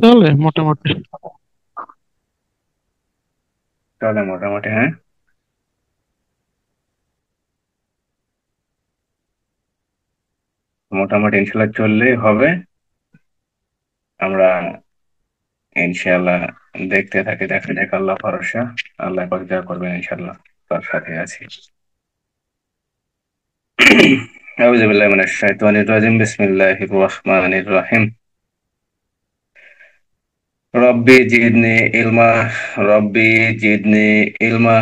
চলে মোটামুটি। চলে মোটামুটি, হ্যাঁ। মোটামুটি ইনশাল্লাহ চললেই হবে। আমরা ইনশাল্লাহ দেখতে থাকি, দেখা যাক, আল্লাহ ভরসা। আল্লাহ পাক যা করবেন ইনশাল্লাহ তার সাথে আছি। আউযু বিল্লাহি মিনাশ শাইতানির রাজিম, বিসমিল্লাহির রহমানির রহিম। রব্বি জিদনি ইলমা, রব্বি জিদনি ইলমা,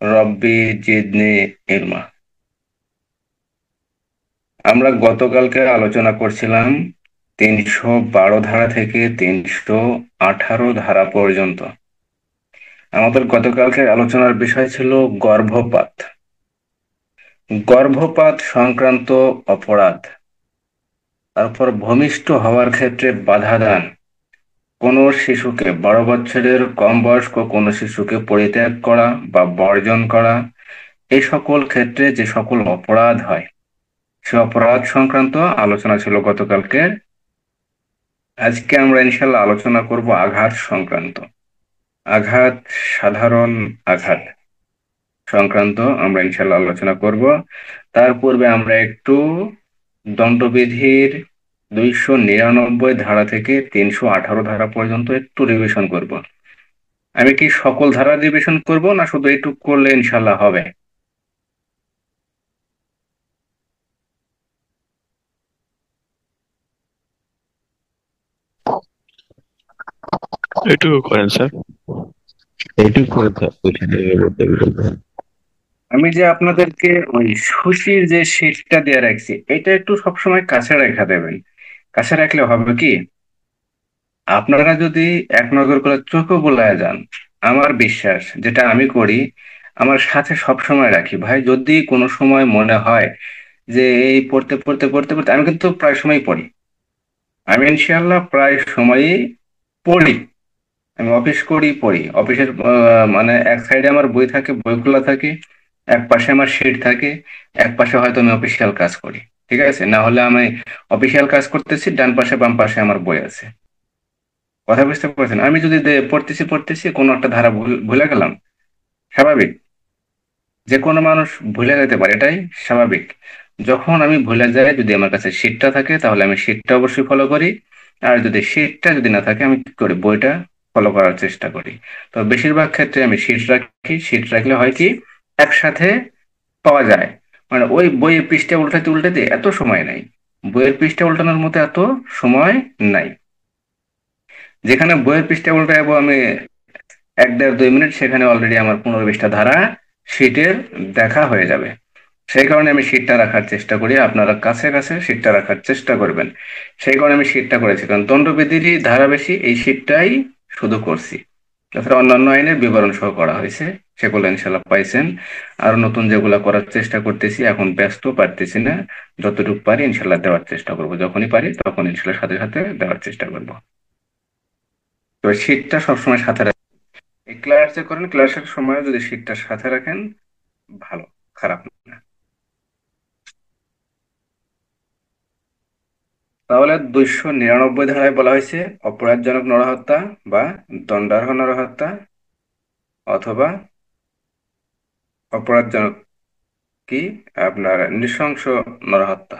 রব্বি জিদনি ইলমা। আমরা গতকালকে আলোচনা করছিলাম 312 ধারা থেকে 318 ধারা পর্যন্ত। আমাদের গতকালকে আলোচনার বিষয় ছিল গর্ভপাত। গর্ভপাত সংক্রান্ত অপরাধ, তারপর ভূমিষ্ঠ হওয়ার ক্ষেত্রে বাধা দান, কোনো শিশুকে 12 বছরের কম বয়স্ক কোনো শিশুকে পরিত্যাগ করা বা বর্জন করা, এই সকল ক্ষেত্রে যে সকল অপরাধ হয় সে অপরাধ সংক্রান্ত আলোচনা ছিল গতকালকে। আজকে আমরা ইনশাল্লাহ আলোচনা করব আঘাত সংক্রান্ত। আঘাত, সাধারণ আঘাত সংক্রান্ত আমরা ইনশাল্লাহ আলোচনা করব। তার পূর্বে আমরা একটু দণ্ডবিধির 299 ধারা থেকে 318 ধারা পর্যন্ত একটু রিভিশন করব। আমি কি সকল ধারা রিভিশন করব, না শুধু এইটুকু করলে ইনশাল্লাহ হবে? এটুকু করেন স্যার। এইটুকু করে বুঝে নেবে বলতে বলবেন। আমি যে আপনাদেরকে ওই সুশির যে শীটটা দিয়ে রাখছি, এটা একটু সবসময় কাছে রেখে দেবেন। কাছে রাখলে হবে কি, আপনারা যদি এক নজর করে চোখও বুলায় যান, আমার বিশ্বাস, যেটা আমি করি, আমার সাথে সব সময় রাখি ভাই, যদি কোনো সময় মনে হয় যে এই পড়তে পড়তে পড়তে পড়তে, আমি কিন্তু প্রায় সময় পড়ি। আমি ইনশাআল্লাহ প্রায় সময়ই পড়ি। আমি অফিস করি, পড়ি। অফিসের মানে এক সাইডে আমার বই থাকে, বই খোলা থাকে, এক পাশে আমার শিট থাকে, এক পাশে হয়তো আমি অফিসিয়াল কাজ করি। ঠিক আছে, না হলে আমি অফিসিয়াল কাজ করতেছি, ডান পাশে বাম পাশে আমার বই আছে। কথা বুঝতে পারছেন? আমি যদি পড়তেছি পড়তেছি কোনো একটা ধারা ভুলে গেলাম, স্বাভাবিক, যে কোনো মানুষ ভুলে যেতে পারে, এটাই স্বাভাবিক। যখন আমি ভুলে যাই, যদি আমার কাছে শিটটা থাকে তাহলে আমি শিটটা অবশ্যই ফলো করি। আর যদি শিটটা যদি না থাকে, আমি কি করি, বইটা ফলো করার চেষ্টা করি। তো বেশিরভাগ ক্ষেত্রে আমি শিট রাখি। শিট রাখলে হয় কি, একসাথে পাওয়া যায়। মানে ওই বইয়ের পৃষ্ঠা উল্টাতে উল্টাতে এত সময় নাই, বইয়ের পৃষ্ঠা উল্টানোর মতো এত সময় নাই। যেখানে বইয়ের পৃষ্ঠা উল্টাবো আমি 1 দেড় 2 মিনিট, সেখানে অলরেডি আমার 15-20টা ধারা শীটের দেখা হয়ে যাবে। সেই কারণে আমি শীটটা রাখার চেষ্টা করি, আপনারা কাছে কাছে শীটটা রাখার চেষ্টা করবেন। সেই কারণে আমি শীটটা করেছি, কারণ দণ্ডবিধিরই ধারা বেশি, এই শীটটাই শুধু করছি। তাছাড়া অন্যান্য আইনের বিবরণ সহ করা হয়েছে, সেগুলো ইনশাল্লাহ পাইছেন। আর নতুন যেগুলো করার চেষ্টা করতেছি, এখন ব্যস্ত, পারতেছি না। যতটুকু পারি ইনশাল্লাহ দেওয়ার চেষ্টা করবো, যখনই পারি তখন ইনশাল্লাহ সাথে সাথে দেওয়ার চেষ্টা করবো। তো শীটটা সবসময় সাথে এই ক্লাসে করেন, ক্লাসের সময় যদি শীটটা সাথে রাখেন, ভালো, খারাপ না। তাহলে 299 ধারায় বলা হয়েছে অপরাধজনক নরহত্যা বা দণ্ডার্হ নরহত্যা, অথবা অপরাধজনক কি, আপনার নৃশংস নরহত্যা।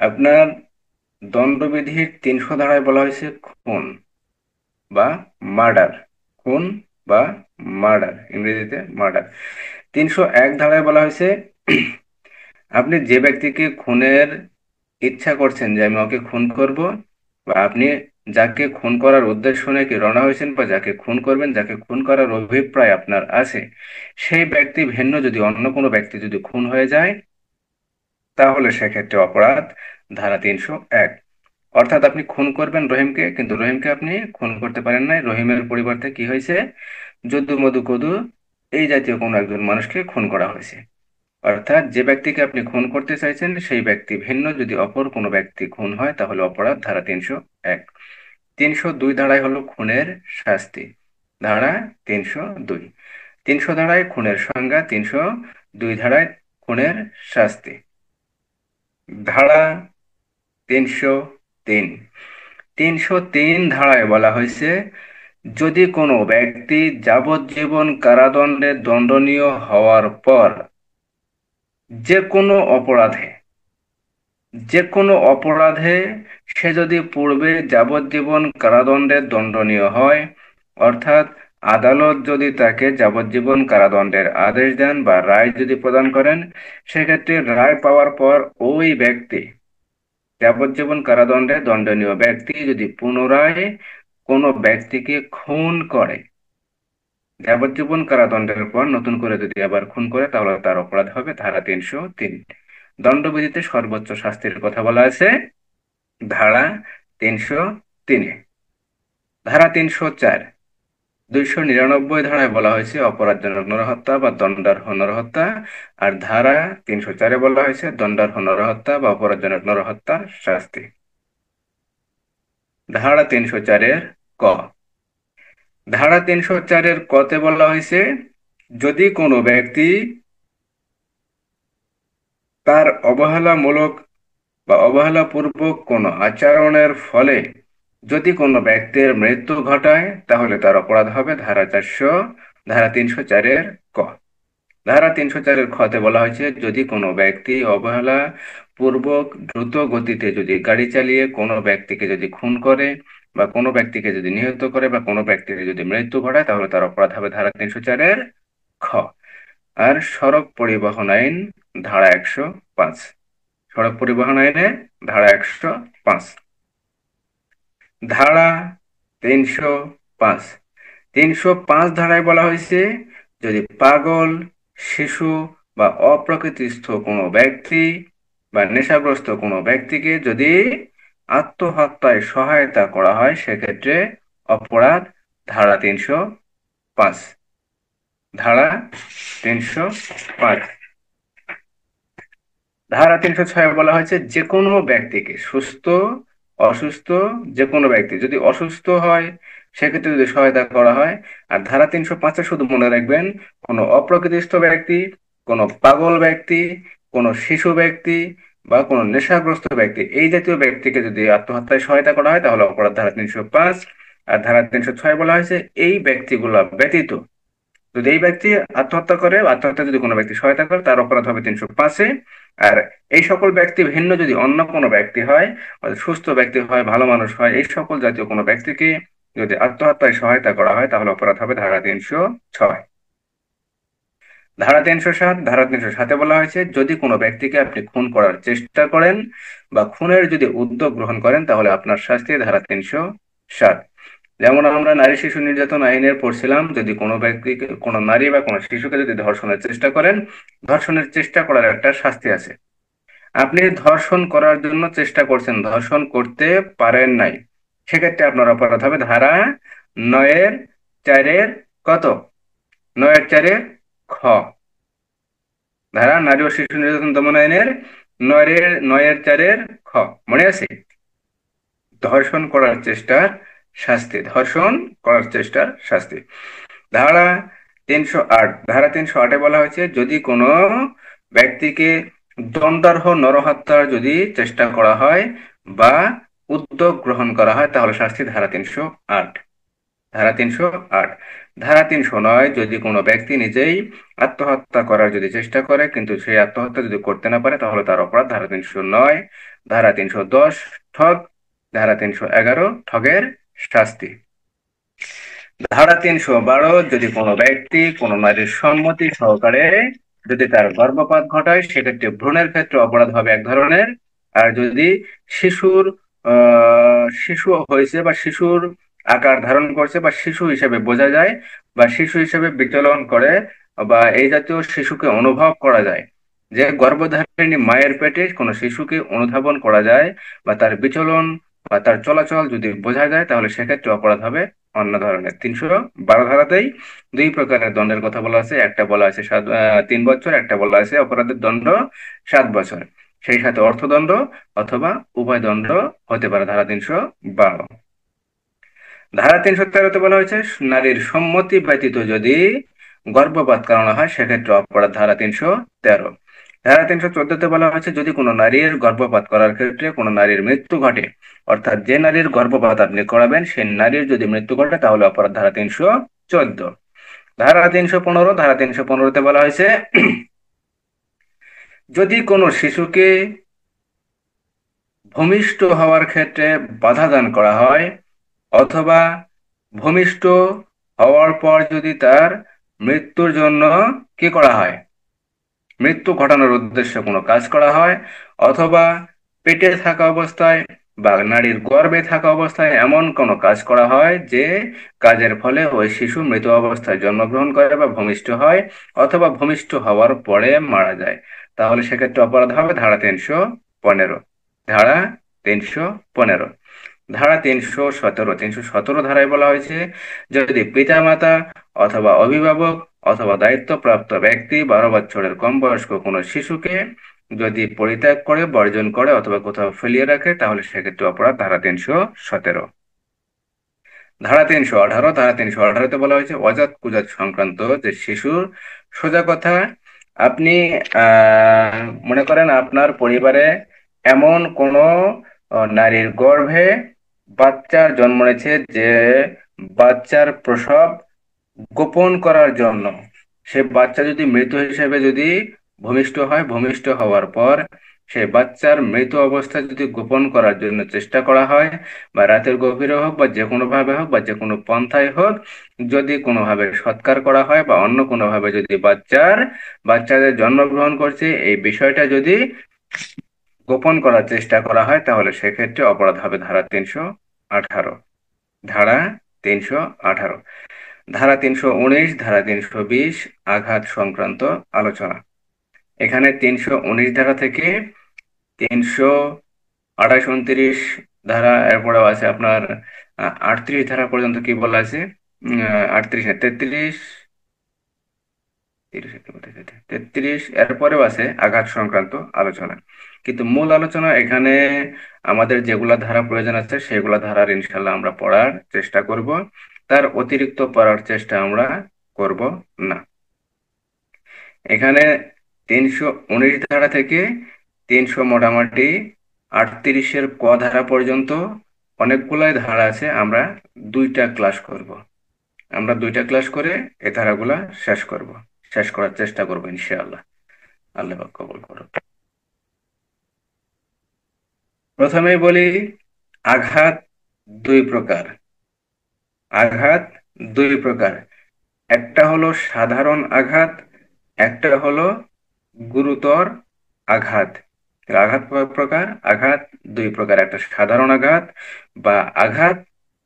আপনার দণ্ডবিধির 300 ধারায় বলা হয়েছে খুন বা মার্ডার। খুন বা মার্ডার, ইংরেজিতে মার্ডার। 301 ধারায় বলা হয়েছে আপনি যে ব্যক্তিকে খুনের ইচ্ছা করছেন, যে আমি ওকে খুন করব, বা আপনি যাকে খুন করার উদ্দেশ্য নাকি রওনা হয়েছেন, বা যাকে খুন করবেন, যাকে খুন করার অভিপ্রায় আপনার আছে, সেই ব্যক্তি ভিন্ন যদি অন্য কোনো ব্যক্তি যদি খুন হয়ে যায়, তাহলে সেক্ষেত্রে অপরাধ ধারা 301। অর্থাৎ আপনি খুন করবেন রহিমকে, কিন্তু রহিমকে আপনি খুন করতে পারেন নাই, রহিমের পরিবর্তে কি হয়েছে, যদু মধু কদু এই জাতীয় কোনো একজন মানুষকে খুন করা হয়েছে। অর্থাৎ যে ব্যক্তিকে আপনি খুন করতে চাইছেন সেই ব্যক্তি ভিন্ন যদি অপর কোনো ব্যক্তি খুন হয়, তাহলে অপরাধ ধারা 301। 302 ধারায় হলো খুনের শাস্তি, ধারা 302। 300 ধারায় খুনের সংজ্ঞা, 302 ধারায় খুনের শাস্তি। ধারা 303, 303 ধারায় বলা হয়েছে, যদি কোনো ব্যক্তি যাবজ্জীবন কারাদণ্ডে দণ্ডনীয় হওয়ার পর যে কোনো অপরাধে যে কোনো অপরাধে সে যদি পূর্বে যাবজ্জীবন কারাদণ্ডে দণ্ডনীয় হয়, অর্থাৎ আদালত যদি তাকে যাবজ্জীবন কারাদণ্ডের আদেশ দেন বা রায় যদি প্রদান করেন, সেক্ষেত্রে রায় পাওয়ার পর ওই ব্যক্তি, যাবজ্জীবন কারাদণ্ডে দণ্ডনীয় ব্যক্তি যদি পুনরায় কোনো ব্যক্তিকে খুন করে, যাবজ্জীবন কারাদণ্ডের পর নতুন করে যদি আবার খুন করে, তাহলে তার অপরাধ হবে ধারা 303। দণ্ডবিধিতে সর্বোচ্চ শাস্তির কথা বলা আছে ধারা 303-এ। ধারা 304, 299 ধারায় বলা হয়েছে অপরাধজনক নরহত্যা বা দণ্ডার্হ নরহত্যা, আর ধারা 304-এ বলা হয়েছে দণ্ডার্হ নরহত্যা বা অপরাধজনক নরহত্যার শাস্তি। ধারা 304-এর ক, ধারা 304-এর কতে বলা হয়েছে, যদি কোনো ব্যক্তি তার অবহেলামূলক বা অবহেলাপূর্বক কোনো আচরণের ফলে যদি কোনো ব্যক্তির মৃত্যু ঘটায়, তাহলে তার অপরাধ হবে ধারা 304-এর ক। ধারা 304-এর খতে বলা হয়েছে, যদি কোনো ব্যক্তি অবহেলা পূর্বক দ্রুত গতিতে যদি গাড়ি চালিয়ে কোনো ব্যক্তিকে যদি খুন করে বা কোনো ব্যক্তিকে যদি নিহত করে বা কোনো ব্যক্তির যদি মৃত্যু ঘটায়, তাহলে তার অপরাধ হবে ধারা 304-এর খ। আর সড়ক পরিবহন আইন ধারা 105, সড়ক পরিবহন আইনে ধারা 105। ধারা 305, 305 ধারায় বলা হয়েছে, যদি পাগল, শিশু বা অপ্রকৃতিস্থ কোনো ব্যক্তি বা নেশাগ্রস্ত কোনো ব্যক্তিকে যদি আত্মহত্যায় সহায়তা করা হয়, সেক্ষেত্রে অপরাধ ধারা 305। ধারা 305। ধারা 306 বলা হয়েছে, যে কোনো ব্যক্তিকে, সুস্থ অসুস্থ যে কোনো ব্যক্তি যদি অসুস্থ হয়, সেক্ষেত্রে যদি সহায়তা করা হয়। আর ধারা 305-এ শুধু মনে রাখবেন, কোনো অপ্রকৃতিস্থ ব্যক্তি, কোনো পাগল ব্যক্তি, কোনো শিশু ব্যক্তি বা কোনো নেশাগ্রস্ত ব্যক্তি, এই জাতীয় ব্যক্তিকে যদি আত্মহত্যায় সহায়তা করা হয়, তাহলে অপরাধ ধারা 305। আর ধারা 306 বলা হয়েছে, এই ব্যক্তিগুলো ব্যতীত যদি এই ব্যক্তি আত্মহত্যা করে, আত্মহত্যা যদি কোনো ব্যক্তি সহায়তা করে, তার অপরাধ হবে 305-এ। আর এই সকল ব্যক্তি ভিন্ন যদি অন্য কোনো ব্যক্তি হয়, অর্থাৎ সুস্থ ব্যক্তি হয়, ভালো মানুষ হয়, এই সকল জাতীয় কোনো ব্যক্তিকে যদি আত্মহত্যায় সহায়তা করা হয়, তাহলে অপরাধ হবে ধারা 306। ধারা 307, ধারা 307-এ বলা হয়েছে, যদি কোনো ব্যক্তিকে আপনি খুন করার চেষ্টা করেন বা খুনের যদি উদ্যোগ গ্রহণ করেন, তাহলে আপনার শাস্তি ধারা 307। যেমন আমরা নারী শিশু নির্যাতন আইনের পড়ছিলাম, যদি কোনো ব্যক্তিকে, কোনো নারী বা কোনো শিশুকে যদি ধর্ষণের চেষ্টা করেন, ধর্ষণের চেষ্টা করার একটা শাস্তি আছে। আপনি ধর্ষণ করার জন্য চেষ্টা করছেন, ধর্ষণ করতে পারেন নাই, সেক্ষেত্রে আপনার অপরাধ হবে ধারা 9-এর 4-এর কত, 9-এর 4-এর খ। ধারা নারী ও শিশু নির্যাতন দমন আইনের 9-এর 4-এর খ, মনে আছে? ধর্ষণ করার চেষ্টার শাস্তি, ধর্ষণ করার চেষ্টার শাস্তি। ধারা 308, ধারা 308-এ বলা হয়েছে, যদি কোনো ব্যক্তিকে দণ্ডার্হ নরহত্যার যদি চেষ্টা করা হয় বা উদ্যোগ গ্রহণ করা হয়, তাহলে শাস্তি ধারা 308। ধারা 308। ধারা 309, যদি কোনো ব্যক্তি নিজেই আত্মহত্যা করার যদি চেষ্টা করে কিন্তু সেই আত্মহত্যা যদি করতে না পারে, তাহলে তার অপরাধ ধারা 309। ধারা 310 ঠগ, ধারা 311 ঠগের শাস্তি। ধারা 312, যদি কোনো ব্যক্তি কোনো নারীর সম্মতি সহকারে যদি তার গর্ভপাত ঘটায়, সেক্ষেত্রে ভ্রূণের ক্ষেত্রে অপরাধ হবে এক ধরনের। আর যদি শিশু হয়েছে বা শিশুর আকার ধারণ করছে বা শিশু হিসেবে বোঝা যায় বা শিশু হিসেবে বিচলন করে বা এই জাতীয় শিশুকে অনুভব করা যায়, যে গর্ভধারিণী মায়ের পেটে কোনো শিশুকে অনুধাবন করা যায় বা তার বিচলন বা তার চলাচল যদি বোঝা যায়, তাহলে সেক্ষেত্রে অপরাধ হবে অন্য ধরনের। 312 ধারাতেই দুই প্রকারের দণ্ডের কথা বলা আছে, একটা বলা আছে 3 বছর, একটা বলা আছে অপরাধের দণ্ড 7 বছর, সেই সাথে অর্থদণ্ড অথবা উভয় দণ্ড হতে পারে ধারা 312। ধারা 313-তে বলা হয়েছে, নারীর সম্মতি ব্যতীত যদি গর্ভপাত করানো হয়, সেক্ষেত্রে অপরাধ ধারা 313। ধারা 314-তে বলা হয়েছে যদি কোনো নারীর গর্ভপাত করার ক্ষেত্রে কোনো নারীর মৃত্যু ঘটে, অর্থাৎ যে নারীর গর্ভপাত আপনি করাবেন সেই নারীর যদি মৃত্যু ঘটে তাহলে অপরাধ ধারা 314। ধারা 315, ধারা 315-তে বলা হয়েছে যদি কোনো শিশুকে ভূমিষ্ঠ হওয়ার ক্ষেত্রে বাধা দান করা হয়, অথবা ভূমিষ্ঠ হওয়ার পর যদি তার মৃত্যুর জন্য কি করা হয়, মৃত্যু ঘটানোর উদ্দেশ্যে কোনো কাজ করা হয়, অথবা পেটে থাকা অবস্থায় বা নারীর গর্ভে থাকা অবস্থায় এমন কোনো কাজ করা হয় যে কাজের ফলে ওই শিশু মৃত অবস্থায় জন্মগ্রহণ করে বা ভূমিষ্ঠ হয়, অথবা ভূমিষ্ঠ হওয়ার পরে মারা যায়, তাহলে সেক্ষেত্রে অপরাধ হবে ধারা 315। ধারা 315। ধারা 317, 317 ধারায় বলা হয়েছে যদি পিতামাতা অথবা অভিভাবক অথবা দায়িত্বপ্রাপ্ত ব্যক্তি 12 বছরের কম বয়স্ক কোনো শিশুকে যদি পরিত্যাগ করে, বর্জন করে অথবা কোথাও ফেলিয়ে রাখে তাহলে সেক্ষেত্রে অপরাধ ধারা 317। ধারা 318, ধারা 318-তে বলা হয়েছে অজাত কুজাত সংক্রান্ত যে শিশুর, সোজা কথা, আপনি মনে করেন আপনার পরিবারে এমন কোনো নারীর গর্ভে বাচ্চার জন্ম নিয়েছে যে বাচ্চার প্রসব গোপন করার জন্য সে বাচ্চা যদি মৃত হিসেবে যদি ভূমিষ্ঠ হয়, ভূমিষ্ঠ হওয়ার পর সে বাচ্চার মৃত অবস্থা যদি গোপন করার জন্য চেষ্টা করা হয়, বা রাতের গভীরে হোক বা যে কোনো ভাবে হোক বা যে কোনো পন্থায় হোক, যদি কোনোভাবে সৎকার করা হয় বা অন্য কোনোভাবে যদি বাচ্চাদের জন্মগ্রহণ করছে এই বিষয়টা যদি গোপন করার চেষ্টা করা হয় তাহলে সেক্ষেত্রে অপরাধ হবে ধারা 318। ধারা 318। ধারা 319, ধারা 320 আঘাত সংক্রান্ত আলোচনা। এখানে 319 ধারা থেকে 328, 29 ধারা, এরপরেও আছে আপনার 38 ধারা পর্যন্ত কি বলা আছে, 38 না 33, 33 এরপরেও আছে আঘাত সংক্রান্ত আলোচনা। কিন্তু মূল আলোচনা এখানে আমাদের যেগুলা ধারা প্রয়োজন আছে সেগুলা ধারার ইনশাল্লাহ আমরা পড়ার চেষ্টা করব, তার অতিরিক্ত পড়ার চেষ্টা আমরা করব না। এখানে 319 ধারা থেকে 300 মোটামুটি 38-এর ক ধারা পর্যন্ত অনেকগুলাই ধারা আছে, আমরা দুইটা ক্লাস করব। আমরা দুইটা ক্লাস করে এই ধারাগুলা শেষ করব, শেষ করার চেষ্টা করবো ইনশাআল্লাহ। আল্লাহ পাক কবুল করুন। প্রথমেই বলি আঘাত দুই প্রকার। আঘাত দুই প্রকার, একটা হলো সাধারণ আঘাত, একটা হলো গুরুতর আঘাত। আঘাত কয় প্রকার? আঘাত দুই প্রকার, একটা সাধারণ আঘাত বা আঘাত,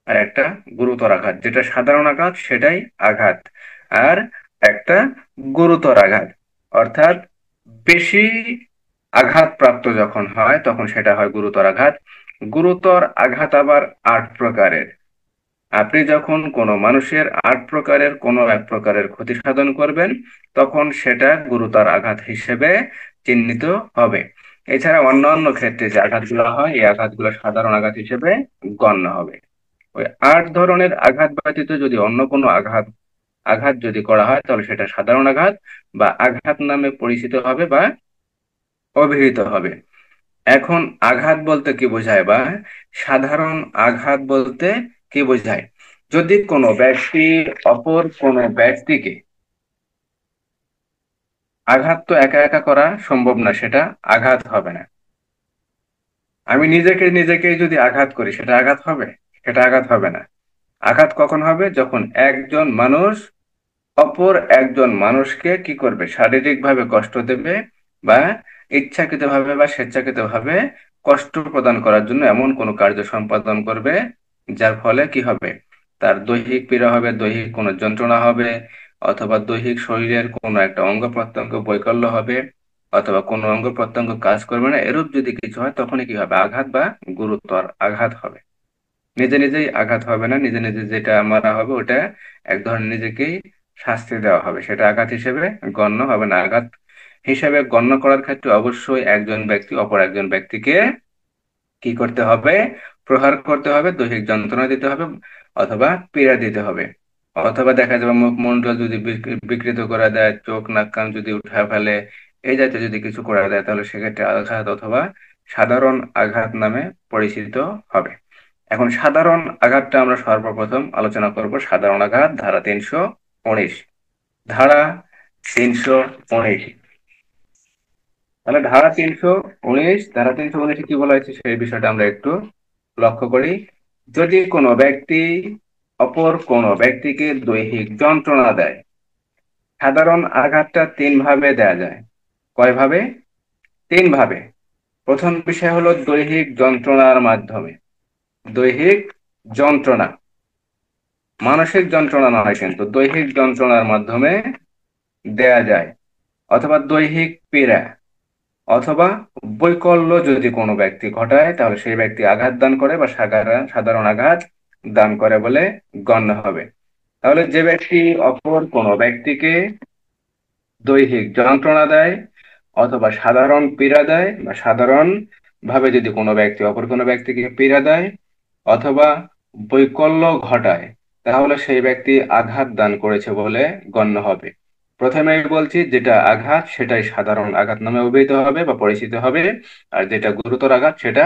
আর একটা গুরুতর আঘাত। যেটা সাধারণ আঘাত সেটাই আঘাত, আর একটা গুরুতর আঘাত, অর্থাৎ বেশি আঘাতপ্রাপ্ত যখন হয় তখন সেটা হয় গুরুতর আঘাত। গুরুতর আঘাত আবার 8 প্রকারের। আপনি যখন কোনো মানুষের 8 প্রকারের কোনো এক প্রকারের ক্ষতি সাধন করবেন তখন সেটা গুরুতর আঘাত হিসেবে চিহ্নিত হবে। এছাড়া অন্যান্য ক্ষেত্রে যে আঘাতগুলো হয় এই আঘাতগুলো সাধারণ আঘাত হিসেবে গণ্য হবে। ওই 8 ধরনের আঘাত ব্যতীত যদি অন্য কোনো আঘাত আঘাত যদি করা হয় তাহলে সেটা সাধারণ আঘাত বা আঘাত নামে পরিচিত হবে বা অভিহিত হবে। এখন আঘাত বলতে কি বোঝায় বা সাধারণ আঘাত বলতে কি বোঝায়? যদি কোনো ব্যক্তি অপর কোনো ব্যক্তিকে, আঘাত তো একা একা করা সম্ভব না, সেটা আঘাত হবে না। আমি নিজেকে নিজেকেই যদি আঘাত করি সেটা আঘাত হবে? সেটা আঘাত হবে না। আঘাত কখন হবে? যখন একজন মানুষ অপর একজন মানুষকে কি করবে, শারীরিকভাবে কষ্ট দেবে বা ইচ্ছাকৃতভাবে বা স্বেচ্ছাকৃতভাবে কষ্ট প্রদান করার জন্য এমন কোনো কার্য সম্পাদন করবে যার ফলে কি হবে, তার দৈহিক পীড়া হবে, দৈহিক কোনো যন্ত্রণা হবে, অথবা দৈহিক শরীরের কোনো একটা অঙ্গ প্রত্যঙ্গ বৈকল্য হবে, অথবা কোনো অঙ্গ প্রত্যঙ্গ কাজ করবে না, এরূপ যদি কিছু হয় তখনই কি হবে, আঘাত বা গুরুতর আঘাত হবে। নিজে নিজেই আঘাত হবে না, নিজে নিজে যেটা মারা হবে ওটা এক ধরনের নিজেকেই শাস্তি দেওয়া হবে, সেটা আঘাত হিসেবে গণ্য হবে না। আঘাত হিসেবে গণ্য করার ক্ষেত্রে অবশ্যই একজন ব্যক্তি অপর একজন ব্যক্তিকে কি করতে হবে, প্রহার করতে হবে, দৈহিক যন্ত্রণা দিতে হবে, অথবা পীড়া দিতে হবে, অথবা দেখা যাবে মুখমণ্ডল যদি বিকৃত করে দেয়, চোখ নাক কান যদি উঠে ফেলে, এই জাতীয় যদি কিছু করা যায় তাহলে সেক্ষেত্রে আঘাত অথবা সাধারণ আঘাত নামে পরিচিত হবে। এখন সাধারণ আঘাতটা আমরা সর্বপ্রথম আলোচনা করব। সাধারণ আঘাত ধারা 319। ধারা 319। তাহলে ধারা 319 কি বলা হয়েছে সেই বিষয়টা আমরা একটু লক্ষ্য করি। যদি কোনো ব্যক্তি অপর কোনো ব্যক্তিকে দৈহিক যন্ত্রণা দেয়, সাধারণ আঘাতটা তিন ভাবে দেয়া যায়। কয় ভাবে? তিন ভাবে। প্রথম বিষয় হলো দৈহিক যন্ত্রণার মাধ্যমে। দৈহিক যন্ত্রণা, মানসিক যন্ত্রণা নয়, কিন্তু দৈহিক যন্ত্রণার মাধ্যমে দেয়া যায়। অথবা দৈহিক পীড়া, অথবা বৈকল্য যদি কোনো ব্যক্তি ঘটায় তাহলে সেই ব্যক্তি আঘাত দান করে বা সাধারণ আঘাত দান করে বলে গণ্য হবে। তাহলে যে ব্যক্তি অপর কোনো ব্যক্তিকে দৈহিক যন্ত্রণা দেয়, অথবা সাধারণ পীড়া দেয়, বা সাধারণ ভাবে যদি কোনো ব্যক্তি অপর কোনো ব্যক্তিকে পীড়া দেয় অথবা বৈকল্য ঘটায়, তাহলে সেই ব্যক্তি আঘাত দান করেছে বলে গণ্য হবে। প্রথমে আমি বলছি, যেটা আঘাত সেটাই সাধারণ আঘাত নামে অভিহিত হবে বা পরিচিত হবে, আর যেটা গুরুতর আঘাত সেটা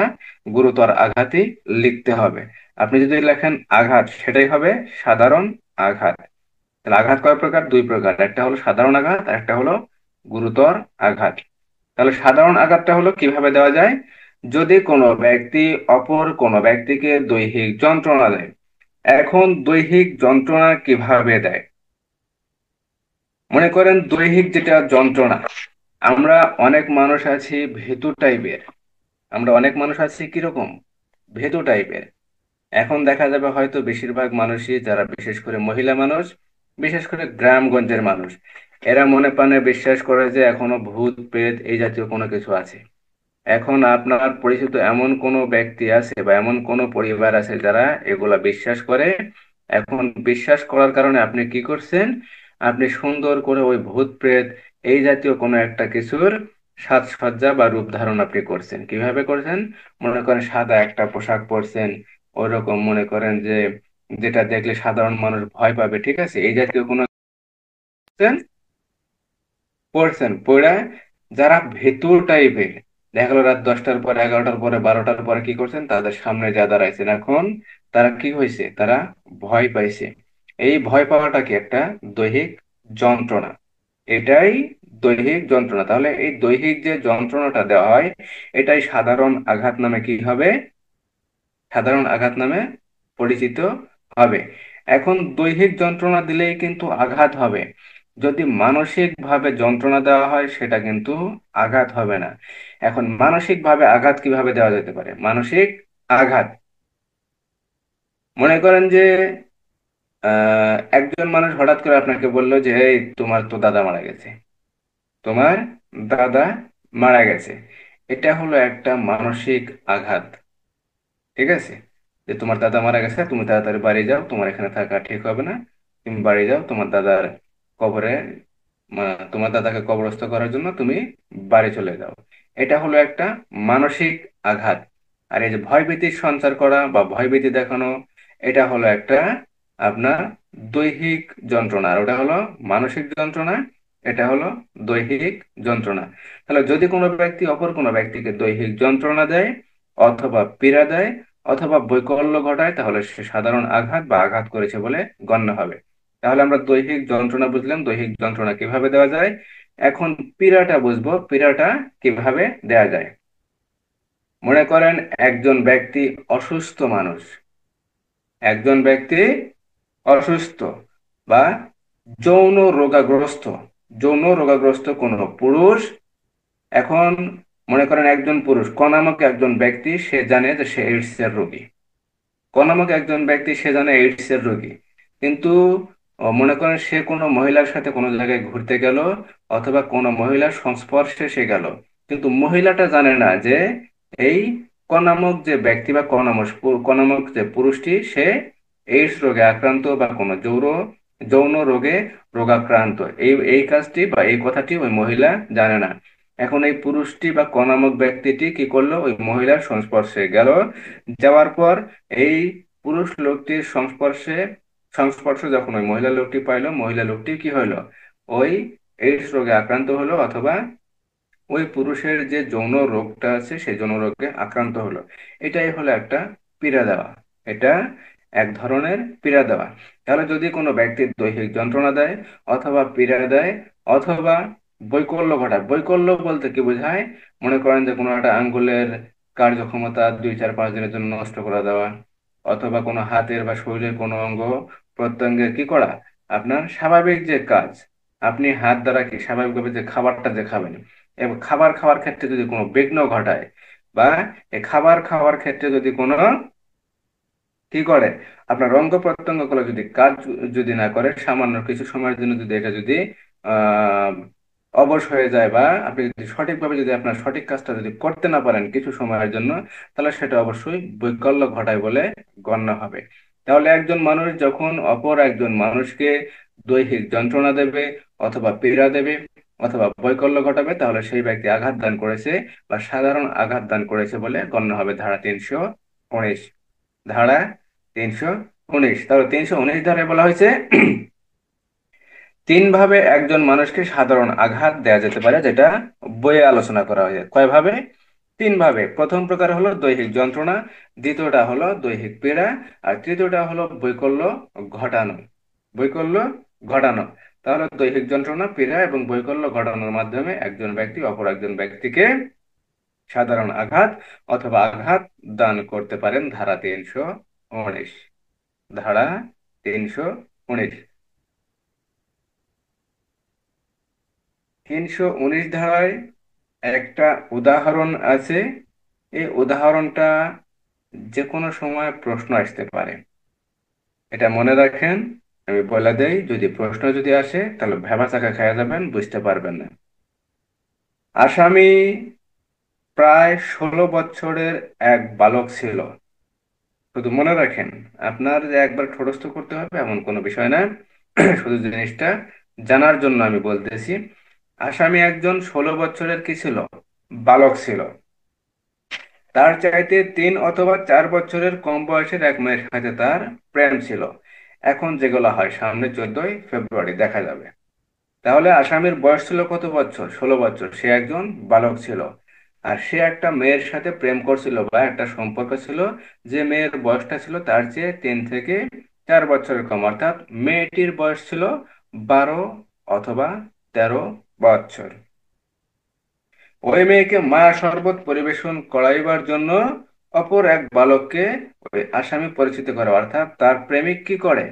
গুরুতর আঘাতই লিখতে হবে। আপনি যদি লেখেন আঘাত, সেটাই হবে সাধারণ আঘাত। তাহলে আঘাত কয় প্রকার? দুই প্রকার, একটা হলো সাধারণ আঘাত আর একটা হলো গুরুতর আঘাত। তাহলে সাধারণ আঘাতটা হলো কিভাবে দেওয়া যায়? যদি কোনো ব্যক্তি অপর কোনো ব্যক্তিকে দৈহিক যন্ত্রণা দেয়। এখন দৈহিক যন্ত্রণা কিভাবে দেয়? মনে করেন দৈহিক যেটা যন্ত্রণা, আমরা অনেক মানুষ আছি ভীতু টাইপের। আমরা অনেক মানুষ আছি কিরকম? ভীতু টাইপের। এখন দেখা যাবে হয়তো বেশিরভাগ মানুষই, যারা বিশেষ করে মহিলা মানুষ, বিশেষ করে গ্রামগঞ্জের মানুষ, এরা মনে প্রাণে বিশ্বাস করে যে এখনো ভূত প্রেত এই জাতীয় কোনো কিছু আছে। এখন আপনার পরিচিত এমন কোনো ব্যক্তি আছে বা এমন কোনো পরিবার আছে যারা এগুলা বিশ্বাস করে। এখন বিশ্বাস করার কারণে আপনি কি করছেন? আপনি সুন্দর করে ওই ভূত প্রেত এই জাতীয় কোনো একটা কিছুর সাজসজ্জা বা রূপ ধারণ আপনি করছেন। কিভাবে করছেন? মনে করেন সাদা একটা পোশাক পরছেন, ওইরকম মনে করেন যে যেটা দেখলে সাধারণ মানুষ ভয় পাবে, ঠিক আছে, এই জাতীয় কোনো পড়ছেন। পড়ে যারা ভেতুর টাইপের, দেখা গেলো রাত 10টার পরে, 11টার পরে, 12টার পরে কি করছেন, তাদের সামনে যা দাঁড়াইছেন, এখন তারা কি হয়েছে? তারা ভয় পাইছে। এই ভয় পাওয়াটা কি একটা দৈহিক যন্ত্রণা। এটাই দৈহিক যন্ত্রণা। তাহলে এই দৈহিক যে যন্ত্রণাটা দেওয়া হয়, এটাই সাধারণ আঘাত নামে কি হবে? সাধারণ আঘাত নামে পরিচিত হবে। এখন দৈহিক যন্ত্রণা দিলেই কিন্তু আঘাত হবে। যদি মানসিক ভাবে যন্ত্রণা দেওয়া হয় সেটা কিন্তু আঘাত হবে না। এখন মানসিক ভাবে আঘাত কিভাবে দেওয়া যেতে পারে? মানসিক আঘাত, মনে করেন যে একজন মানুষ হঠাৎ করে আপনাকে বললো যে এই তোমার তো দাদা মারা গেছে, তোমার দাদা মারা গেছে। এটা হলো একটা মানসিক আঘাত। ঠিক আছে, যে তোমার দাদা মারা গেছে, তুমি তাড়াতাড়ি বাড়ি যাও, তোমার এখানে থাকা ঠিক হবে না, তুমি বাড়ি যাও, তোমার দাদার কবরে, তোমার দাদাকে কবরস্থ করার জন্য তুমি বাড়ি চলে যাও। এটা হলো একটা মানসিক আঘাত। আর এই যে ভয়ভীতির সঞ্চার করা বা ভয়ভীতি দেখানো, এটা হলো একটা আপনার দৈহিক যন্ত্রণা, আর ওটা হলো মানসিক যন্ত্রণা। এটা হলো দৈহিক যন্ত্রণা। তাহলে যদি কোনো ব্যক্তি অপর কোনো ব্যক্তিকে দৈহিক যন্ত্রণা দেয়, অথবা পীড়া দেয়, অথবা বৈকল্য ঘটায়, তাহলে সে সাধারণ আঘাত বা আঘাত করেছে বলে গণ্য হবে। তাহলে আমরা দৈহিক যন্ত্রণা বুঝলাম, দৈহিক যন্ত্রণা কিভাবে দেওয়া যায়। এখন পীড়াটা বুঝবো, পীড়াটা কিভাবে দেওয়া যায়। মনে করেন একজন ব্যক্তি অসুস্থ মানুষ, একজন ব্যক্তি অসুস্থ বা যৌন রোগাগ্রস্ত, যৌন রোগাগ্রস্ত কোনো পুরুষ। এখন মনে করেন একজন পুরুষ ক নামক একজন ব্যক্তি, সে জানে যে সে এইডস এর রোগী। ক নামক একজন ব্যক্তি, সে জানে এইডস এর রোগী, কিন্তু মনে করেন সে কোনো মহিলার সাথে কোনো জায়গায় ঘুরতে গেল, অথবা কোনো মহিলার সংস্পর্শে সে গেল, কিন্তু মহিলাটা জানে না যে এই ক নামক যে ব্যক্তি বা ক নামক যে পুরুষটি, সে এইডস রোগে আক্রান্ত বা কোনো যৌন রোগে রোগাক্রান্ত। এই এই কাজটি বা এই কথাটি ওই মহিলা জানে না। এখন এই পুরুষটি বা ক নামক ব্যক্তিটি কি করলো? ওই মহিলার সংস্পর্শে গেল। যাওয়ার পর এই পুরুষ লোকটির সংস্পর্শ যখন ওই মহিলা লোকটি পাইলো, মহিলা লোকটি কি হইলো? ওই এইডস রোগে আক্রান্ত হলো, অথবা ওই পুরুষের যে যৌন রোগটা আছে সেই যৌন রোগে আক্রান্ত হলো। এটাই হলো একটা পীড়া দেওয়া। এটা এক ধরনের পীড়া দেওয়া। তাহলে যদি কোনো ব্যক্তির দৈহিক যন্ত্রণা দেয়, অথবা পীড়া দেয়, অথবা বৈকল্য ঘটায়, বৈকল্য বলতে কি বোঝায়? মনে করেন যে কোনো একটা আঙ্গুলের কার্যক্ষমতা 2 4 5 দিনের জন্য নষ্ট করে দেওয়া, অথবা কোনো হাতের বা শরীরের কোনো অঙ্গ প্রত্যঙ্গের কি করা, আপনার স্বাভাবিক যে কাজ, আপনি হাত দ্বারা কি স্বাভাবিকভাবে যে খাবারটা যে খাবেন, এবং খাবার খাওয়ার ক্ষেত্রে যদি কোনো বিঘ্ন ঘটায়, বা এই খাবার খাওয়ার ক্ষেত্রে যদি কোনো কি করে, আপনার অঙ্গ প্রত্যঙ্গ গুলো যদি কাজ যদি না করে, সামান্য কিছু সময়ের জন্য যদি এটা যদি আহ অবশ হয়ে যায়, বা আপনি যদি সঠিকভাবে যদি আপনার সঠিক কাজটা যদি করতে না পারেন কিছু সময়ের জন্য, তাহলে সেটা অবশ্যই বৈকল্য ঘটায় বলে গণ্য হবে। তাহলে একজন মানুষ যখন অপর একজন মানুষকে দৈহিক যন্ত্রণা দেবে, অথবা পীড়া দেবে, অথবা বৈকল্য ঘটাবে, তাহলে সেই ব্যক্তি আঘাত দান করেছে, বা সাধারণ আঘাত দান করেছে বলে গণ্য হবে। ধারা 319। ধারা 319, তাহলে 319 ধারায় বলা হয়েছে তিন ভাবে একজন মানুষকে সাধারণ আঘাত দেওয়া যেতে পারে, যেটা বইয়ে আলোচনা করা হয়েছে। কয় ভাবে? তিন ভাবে। প্রথম প্রকার হলো দৈহিক যন্ত্রণা, দ্বিতীয়টা হলো দৈহিক পীড়া, আর তৃতীয়টা হলো বৈকল্য ঘটানো। বৈকল্য ঘটানো। তাহলে দৈহিক যন্ত্রণা, পীড়া এবং বৈকল্য ঘটানোর মাধ্যমে একজন ব্যক্তি অপর একজন ব্যক্তিকে সাধারণ আঘাত অথবা আঘাত দান করতে পারেন। ধারা 319। ধারা 319। 319 ধারায় একটা উদাহরণ আছে। এই উদাহরণটা যে কোনো সময় প্রশ্ন আসতে পারে, এটা মনে রাখেন। আমি বলে দেই, যদি প্রশ্ন যদি আসে তাহলে ভেবা চাকা খেয়ে যাবেন, বুঝতে পারবেন না। আসামি প্রায় 16 বছরের এক বালক ছিল। শুধু মনে রাখেন, আপনার যে একবার ঠোঁটস্থ করতে হবে এমন কোনো বিষয় না, শুধু জিনিসটা জানার জন্য আমি বলতেছি। আসামি একজন 16 বছরের কি ছিল? বালক ছিল। তার চাইতে 3 অথবা 4 বছরের কম বয়সের এক মেয়ের সাথে তার প্রেম ছিল। এখন যেগুলো হয় সামনে 14ই ফেব্রুয়ারি দেখা যাবে। তাহলে আসামির বয়স ছিল কত বছর? 16 বছর। সে একজন বালক ছিল, আর সে একটা মেয়ের সাথে প্রেম করছিল বা একটা সম্পর্ক ছিল, যে মেয়ের বয়সটা ছিল তার চেয়ে 3 থেকে 4 বছরের কম, অর্থাৎ মেয়েটির বয়স ছিল 12 অথবা 13 বছর। ওই মেয়েকে মায়া শরবত পরিবেশন করাইবার জন্য অপর এক বালককে ওই আসামি পরিচিত করে, অর্থাৎ তার প্রেমিক কি করে?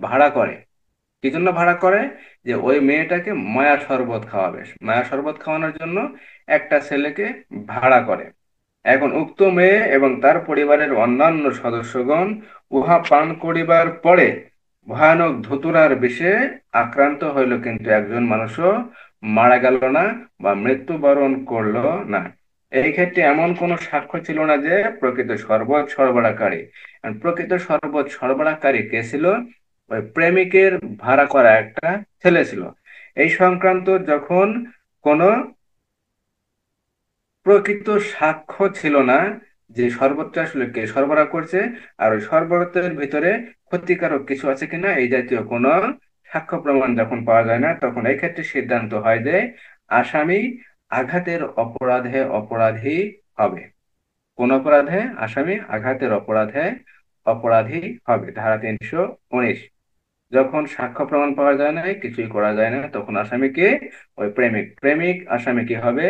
ভাড়া করে। কি জন্য ভাড়া করে? যে ওই মেয়েটাকে মায়া শরবত খাওয়াবে। মায়া শরবত খাওয়ানোর জন্য একটা ছেলেকে ভাড়া করে। এখন উক্ত মেয়ে এবং তার পরিবারের অন্যান্য সদস্যগণ উহা পান করিবার পরে ভয়ানক ধুতুরার বিষে আক্রান্ত হইল, কিন্তু একজন মানুষও মারা গেল না বা মৃত্যুবরণ করলো না। এই ক্ষেত্রে এমন কোনো সাক্ষ্য ছিল না যে প্রকৃত শরবত সরবরাহকারী। আর প্রকৃত শরবত সরবরাহকারী কে ছিল? ওই প্রেমিকের ভাড়া করা একটা ছেলে ছিল। এই সংক্রান্ত যখন কোনো প্রকৃত সাক্ষ্য ছিল না যে শরবতটা আসলে কে সরবরাহ করছে, আর ওই শরবতের ভিতরে ক্ষতিকারক কিছু আছে কিনা, এই জাতীয় কোনো সাক্ষ্য প্রমাণ যখন পাওয়া যায় না, তখন এই ক্ষেত্রে সিদ্ধান্ত হয় যে আসামি আঘাতের অপরাধে অপরাধী হবে। কোন অপরাধে? আসামি আঘাতের অপরাধে অপরাধী হবে। ধারা 319। যখন সাক্ষ্য প্রমাণ পাওয়া যায় না, কিছুই করা যায় না, তখন আসামিকে ওই প্রেমিক প্রেমিক আসামি কি হবে?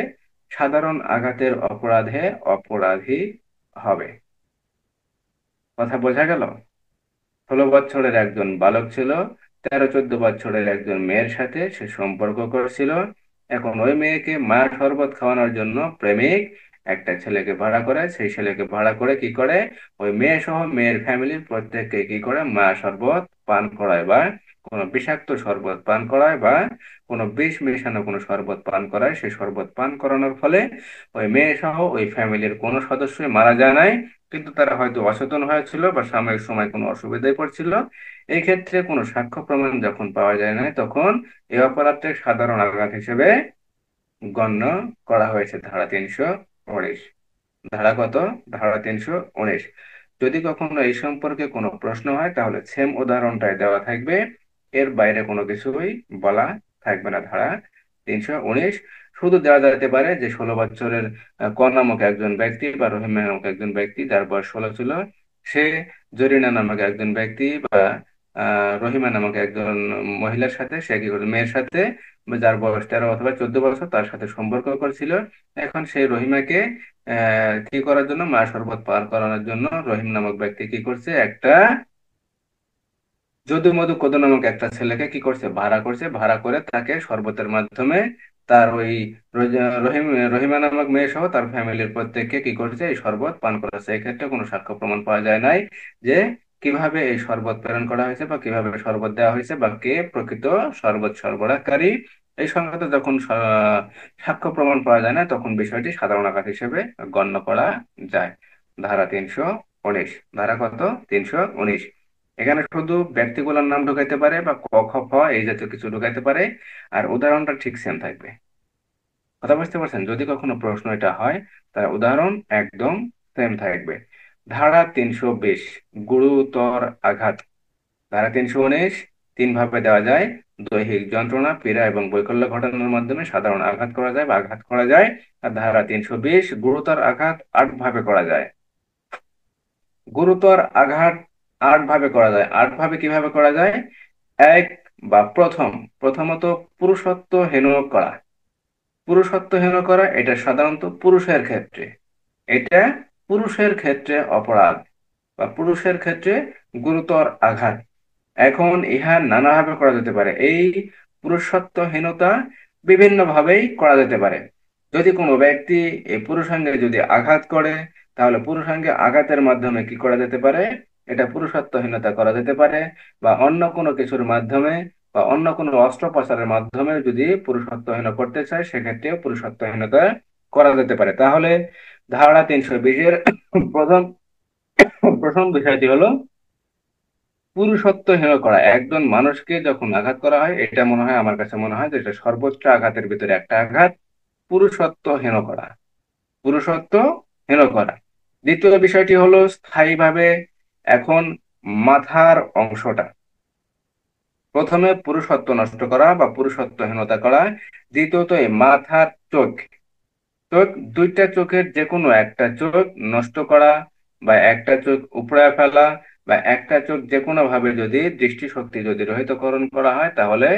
সাধারণ আঘাতের অপরাধে অপরাধী হবে। কথা বোঝা গেল? 16 বছরের একজন বালক ছিল, 13 14 বছরের একজন মেয়ের সাথে সে সম্পর্ক করেছিল। এখন ওই মেয়েকে মায়া শরবত খাওয়ানোর জন্য প্রেমিক একটা ছেলেকে ভাড়া করে। সেই ছেলেকে ভাড়া করে কি করে? ওই মেয়ে সহ মেয়ের ফ্যামিলির প্রত্যেককে কি করে? মায়া শরবত পান করায়, বা কোনো বিষাক্ত শরবত পান করায়, বা কোনো বিষ মেশানো কোনো শরবত পান করায়। সেই শরবত পান করানোর ফলে ওই মেয়ে সহ ওই ফ্যামিলির কোনো সদস্যই মারা যায় নাই, কিন্তু তারা হয়তো অচেতন হয়েছিল বা সাময়িক সময় কোনো অসুবিধায় পড়ছিল। এই ক্ষেত্রে কোনো সাক্ষ্য প্রমাণ যখন পাওয়া যায় না, তখন এই অপরাধকে সাধারণ আঘাত হিসেবে গণ্য করা হয়েছে। ধারা 319। ধারা কত? ধারা 319। যদি কখনো এই সম্পর্কে কোনো প্রশ্ন হয় তাহলে সেম উদাহরণটাই দেওয়া থাকবে, এর বাইরে কোনো কিছুই বলা থাকবে না। ধারা 319। শুধু দেওয়া যেতে পারে যে 16 বছরের ক নামক একজন ব্যক্তি বা রহিম নামক একজন ব্যক্তি যার বয়স 16 ছিল, সে জরিনা নামক একজন ব্যক্তি বা রহিমা নামক একজন মহিলার সাথে, সে কি করে মেয়ের সাথে, বা যার বয়স 13 অথবা 14 বছর, তার সাথে সম্পর্ক করছিল। এখন সেই রহিমাকে কি করার জন্য, মা শরবত পান করানোর জন্য রহিম নামক ব্যক্তি কি করছে, একটা যদু মধু কদু নামক একটা ছেলেকে কি করছে, ভাড়া করছে, ভাড়া করে তাকে শরবতের মাধ্যমে তার ওই রহিমা নামক মেয়ে সহ তার ফ্যামিলির প্রত্যেককে কি করছে, এই শরবত পান করাচ্ছে। এক্ষেত্রে কোনো সাক্ষ্য প্রমাণ পাওয়া যায় নাই যে কিভাবে এই শরবত প্রেরণ করা হয়েছে বা কিভাবে শরবত দেওয়া হয়েছে বা কে প্রকৃত শরবত সরবরাহকারী। এই সংক্রান্ত যখন সাক্ষ্য প্রমাণ পাওয়া যায় না, তখন বিষয়টি সাধারণ আঘাত হিসেবে গণ্য করা যায়। ধারা 319। ধারা কত? 319। এখানে শুধু ব্যক্তিগুলোর নাম ঢুকাইতে পারে বা ক খ খ এই জাতীয় কিছু ঢুকাইতে পারে, আর উদাহরণটা ঠিক সেম থাকবে। কথা বুঝতে পারছেন? যদি কখনো প্রশ্ন এটা হয়, তার উদাহরণ একদম সেম থাকবে। ধারা 320, গুরুতর আঘাত। ধারা 319 তিন ভাবে দেওয়া যায়: দৈহিক যন্ত্রণা, পীড়া এবং বৈকল্য ঘটানোর মাধ্যমে সাধারণ আঘাত করা যায় বা আঘাত করা যায়। আর ধারা 320 গুরুতর আঘাত 8 ভাবে করা যায়। গুরুতর আঘাত 8 ভাবে করা যায়। 8 ভাবে কিভাবে করা যায়? এক বা প্রথমত পুরুষত্বহীন করা। পুরুষত্বহীন করা এটা সাধারণত পুরুষের ক্ষেত্রে, এটা পুরুষের ক্ষেত্রে অপরাধ বা পুরুষের ক্ষেত্রে গুরুতর আঘাত। এখন ইহা নানাভাবে করা যেতে পারে। এই পুরুষত্বহীনতা বিভিন্ন ভাবেই করা যেতে পারে। যদি কোনো ব্যক্তি এই পুরুষাঙ্গে যদি আঘাত করে, তাহলে পুরুষাঙ্গে আঘাতের মাধ্যমে কি করা যেতে পারে, এটা পুরুষত্বহীনতা করা যেতে পারে। বা অন্য কোনো কিছুর মাধ্যমে বা অন্য কোনো অস্ত্রোপচারের মাধ্যমে যদি পুরুষত্বহীন করতে চায়, সেক্ষেত্রে পুরুষত্বহীনতা করা যেতে পারে। তাহলে ধারা 320-এর প্রথম প্রথম বিষয়টি হলো পুরুষত্বহীন করা। একজন মানুষকে যখন আঘাত করা হয়, এটা মনে হয়, আমার কাছে মনে হয় যে এটা সর্বোচ্চ আঘাতের ভিতরে একটা আঘাত, পুরুষত্বহীন করা। পুরুষত্বহীন করা। দ্বিতীয় বিষয়টি হলো স্থায়ীভাবে, এখন মাথার অংশটা। প্রথমে পুরুষত্ব নষ্ট করা বা পুরুষত্বহীনতা করা, দ্বিতীয়ত এই মাথার চোখ। চোখ, দুইটা চোখের যে কোনো একটা চোখ নষ্ট করা বা একটা চোখ উপড়ে ফেলা বা একটা চোখ যে কোনো ভাবে যদি দৃষ্টিশক্তি যদি রহিতকরণ করা হয়, তাহলে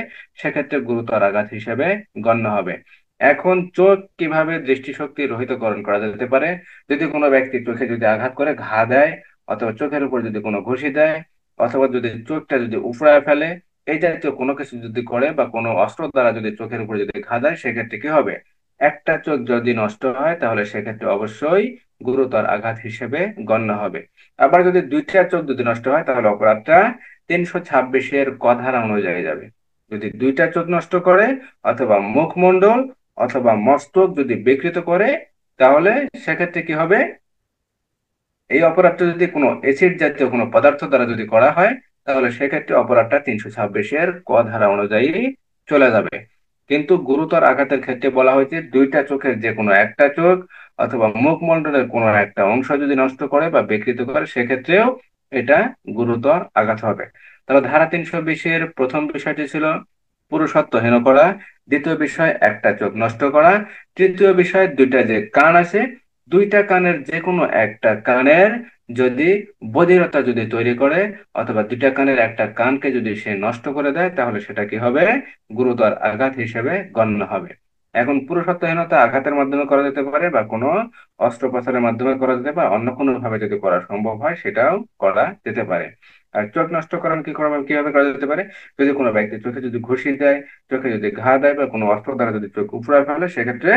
সেক্ষেত্রে গুরুতর আঘাত হিসেবে গণ্য হবে। এখন চোখ কিভাবে দৃষ্টিশক্তি রহিতকরণ করা যেতে পারে? যদি কোনো ব্যক্তি চোখে যদি আঘাত করে ঘা দেয়, অথবা চোখের উপর যদি কোনো ঘুষি দেয়, অথবা যদি চোখটা যদি উপড়ায় ফেলে, এই জাতীয় কোনো কিছু যদি করে বা কোনো অস্ত্র দ্বারা যদি চোখের উপর যদি ঘা দেয়, সেক্ষেত্রে কি হবে? একটা চোখ যদি নষ্ট হয়, তাহলে সেক্ষেত্রে অবশ্যই গুরুতর আঘাত হিসেবে গণ্য হবে। আবার যদি দুইটা চোখ যদি নষ্ট হয়, তাহলে অপরাধটা 326-এর ক ধারা অনুযায়ী যাবে। যদি দুইটা চোখ নষ্ট করে অথবা মুখমণ্ডল অথবা মস্তক যদি বিকৃত করে, তাহলে সেক্ষেত্রে কি হবে? এই অপরাধটা যদি কোনো এসিড জাতীয় কোনো পদার্থ দ্বারা যদি করা হয়, তাহলে সেক্ষেত্রে অপরাধটা 326-এর ক ধারা অনুযায়ী চলে যাবে। কিন্তু গুরুতর আঘাতের ক্ষেত্রে বলা হয়েছে দুইটা চোখের যে কোনো একটা চোখ অথবা মুখমণ্ডলের কোনো একটা অংশ যদি নষ্ট করে বা বিকৃত করে, সেক্ষেত্রেও এটা গুরুতর আঘাত হবে। তাহলে ধারা 320-এর প্রথম বিষয়টি ছিল পুরুষত্বহীন করা, দ্বিতীয় বিষয় একটা চোখ নষ্ট করা, তৃতীয় বিষয় দুইটা যে কান আছে, দুইটা কানের যে কোনো একটা কানের যদি বধিরতা যদি তৈরি করে অথবা দুইটা কানের একটা কানকে যদি সে নষ্ট করে দেয়, তাহলে সেটা কি হবে? গুরুতর আঘাত হিসেবে গণ্য হবে। এখন পুরুষত্বহীনতা আঘাতের মাধ্যমে করা যেতে পারে বা কোনো অস্ত্রোপচারের মাধ্যমে করা যেতে পারে, অন্য কোনো ভাবে যদি করা সম্ভব হয়, সেটাও করা যেতে পারে। আর চোখ নষ্ট করার কিভাবে করা যেতে পারে? যদি কোনো ব্যক্তি চোখে যদি ঘুষি দেয়, চোখে যদি ঘা দেয় বা কোনো অস্ত্র দ্বারা যদি চোখ উপড়ে ফেলে, সেক্ষেত্রে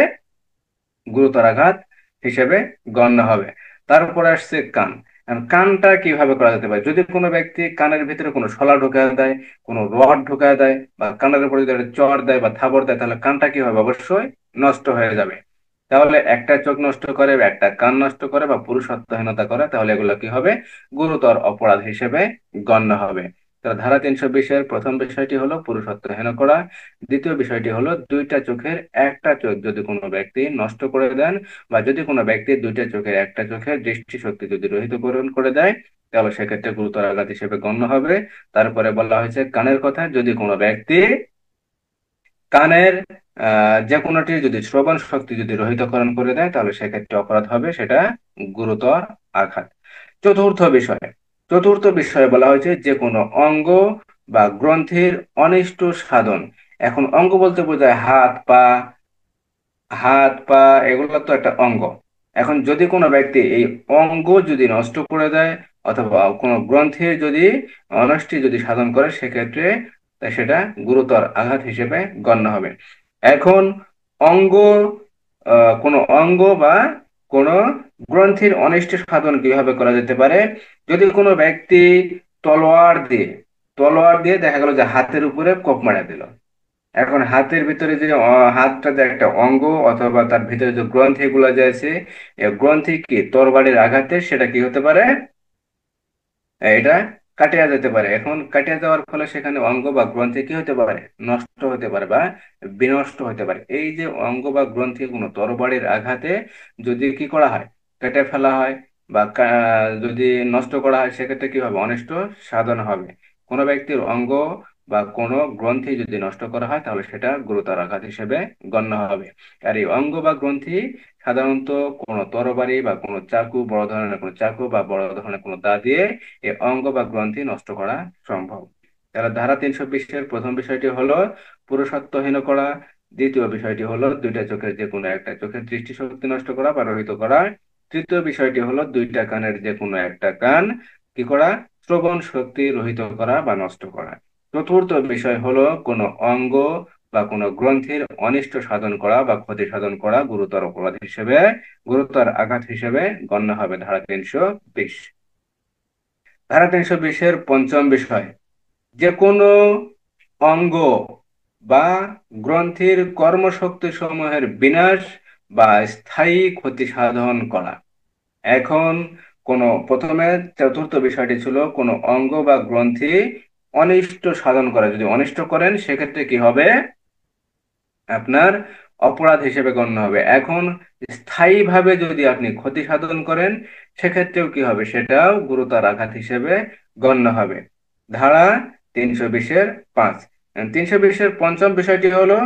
গুরুতর আঘাত হিসেবে গণ্য হবে। তারপরে আসছে কান। এখন কানটা কিভাবে করা যেতে পারে? যদি কোনো ব্যক্তি কানের ভিতরে কোনো শলা ঢোকায় দেয়, কোনো রড ঢোকায় দেয় বা কানের উপরে যদি একটা চড় দেয় বা থাবড় দেয়, তাহলে কানটা কি হবে? অবশ্যই নষ্ট হয়ে যাবে। তাহলে একটা চোখ নষ্ট করে বা একটা কান নষ্ট করে বা পুরুষত্বহীনতা করে, তাহলে এগুলো কি হবে? গুরুতর অপরাধ হিসেবে গণ্য হবে। তাহলে ধারা 320-এর প্রথম বিষয়টি হলো পুরুষত্বহীন করা, দ্বিতীয় বিষয়টি হলো দুইটা চোখের একটা চোখ যদি কোনো ব্যক্তি নষ্ট করে দেন বা যদি কোনো ব্যক্তি দুইটা চোখের একটা চোখের দৃষ্টিশক্তি যদি রহিতকরণ করে দেয়, তাহলে সেক্ষেত্রে গুরুতর আঘাত হিসেবে গণ্য হবে। তারপরে বলা হয়েছে কানের কথা। যদি কোনো ব্যক্তি কানের যে কোনোটির যদি শ্রবণ শক্তি যদি রহিতকরণ করে দেয় তাহলে সেক্ষেত্রে অপরাধ হবে সেটা গুরুতর আঘাত। চতুর্থ বিষয়, চতুর্থ বিষয়ে বলা হয়েছে যে কোনো অঙ্গ বা গ্রন্থির অনিষ্ট সাধন। এখন অঙ্গ বলতে বোঝায় হাত পা, হাত পা এগুলো তো একটা অঙ্গ। এখন যদি কোনো ব্যক্তি এই অঙ্গ যদি নষ্ট করে দেয় অথবা কোনো গ্রন্থির যদি অনষ্টি যদি সাধন করে সেক্ষেত্রে তা সেটা গুরুতর আঘাত হিসেবে গণ্য হবে। এখন অঙ্গ, কোনো অঙ্গ বা কোনো গ্রন্থির অনিষ্ট সাধন কিভাবে করা যেতে পারে? যদি কোনো ব্যক্তি তলোয়ার দিয়ে, তলোয়ার দিয়ে দেখা গেল যে হাতের উপরে কোপ মারা দিল। এখন হাতের ভিতরে যে হাতটা যে একটা অঙ্গ অথবা তার ভিতরে যে গ্রন্থি গুলা যে আছে, এই গ্রন্থি কি তরবারির আঘাতে সেটা কি হতে পারে? এটা কাটিয়া যেতে পারে। এখন কাটিয়া যাওয়ার ফলে সেখানে অঙ্গ বা গ্রন্থি কি হতে পারে? নষ্ট হতে পারে বা বিনষ্ট হতে পারে। এই যে অঙ্গ বা গ্রন্থি কোনো তরবারির আঘাতে যদি কি করা হয়, কেটে ফেলা হয় বা যদি নষ্ট করা হয় সেক্ষেত্রে কি হবে? অনিষ্ট সাধন হবে। কোনো ব্যক্তির অঙ্গ বা কোনো গ্রন্থি যদি নষ্ট করা হয় তাহলে সেটা গুরুতর আঘাত হিসেবে গণ্য হবে। আর এই অঙ্গ বা গ্রন্থি সাধারণত কোনো তরবারি বা কোনো চাকু, বড় ধরনের কোনো চাকু বা বড় ধরনের কোনো দা দিয়ে এই অঙ্গ বা গ্রন্থি নষ্ট করা সম্ভব। তাহলে ধারা 320-এর প্রথম বিষয়টি হলো পুরুষত্বহীন করা। দ্বিতীয় বিষয়টি হলো দুইটা চোখের যে কোনো একটা চোখের দৃষ্টিশক্তি নষ্ট করা বা রহিত করা। তৃতীয় বিষয়টি হলো দুইটা কানের যে কোনো একটা কান কি করা? শ্রবণ শক্তি রহিত করা বা নষ্ট করা। চতুর্থ বিষয় হলো কোনো অঙ্গ বা কোনো গ্রন্থির অনিষ্ট সাধন করা বা ক্ষতি সাধন করা গুরুতর অপরাধ হিসেবে, গুরুতর আঘাত হিসেবে গণ্য হবে ধারা 320। ধারা 320-এর পঞ্চম বিষয়, যে কোনো অঙ্গ বা গ্রন্থির কর্মশক্তি সমূহের বিনাশ বা স্থায়ী ক্ষতি সাধন করা। এখন প্রথমে চতুর্থ বিষয়টি ছিল কোনো অঙ্গ বা গ্রন্থি অনিষ্ট সাধন করা। যদি অনিষ্ট করেন সেক্ষেত্রে কি হবে? আপনার অপরাধ হিসেবে গণ্য হবে। এখন স্থায়ীভাবে যদি আপনি ক্ষতি সাধন করেন সেক্ষেত্রেও কি হবে? সেটাও গুরুতর আঘাত হিসেবে গণ্য হবে। ধারা 320-এর 5। 320-এর পঞ্চম বিষয়টি হলো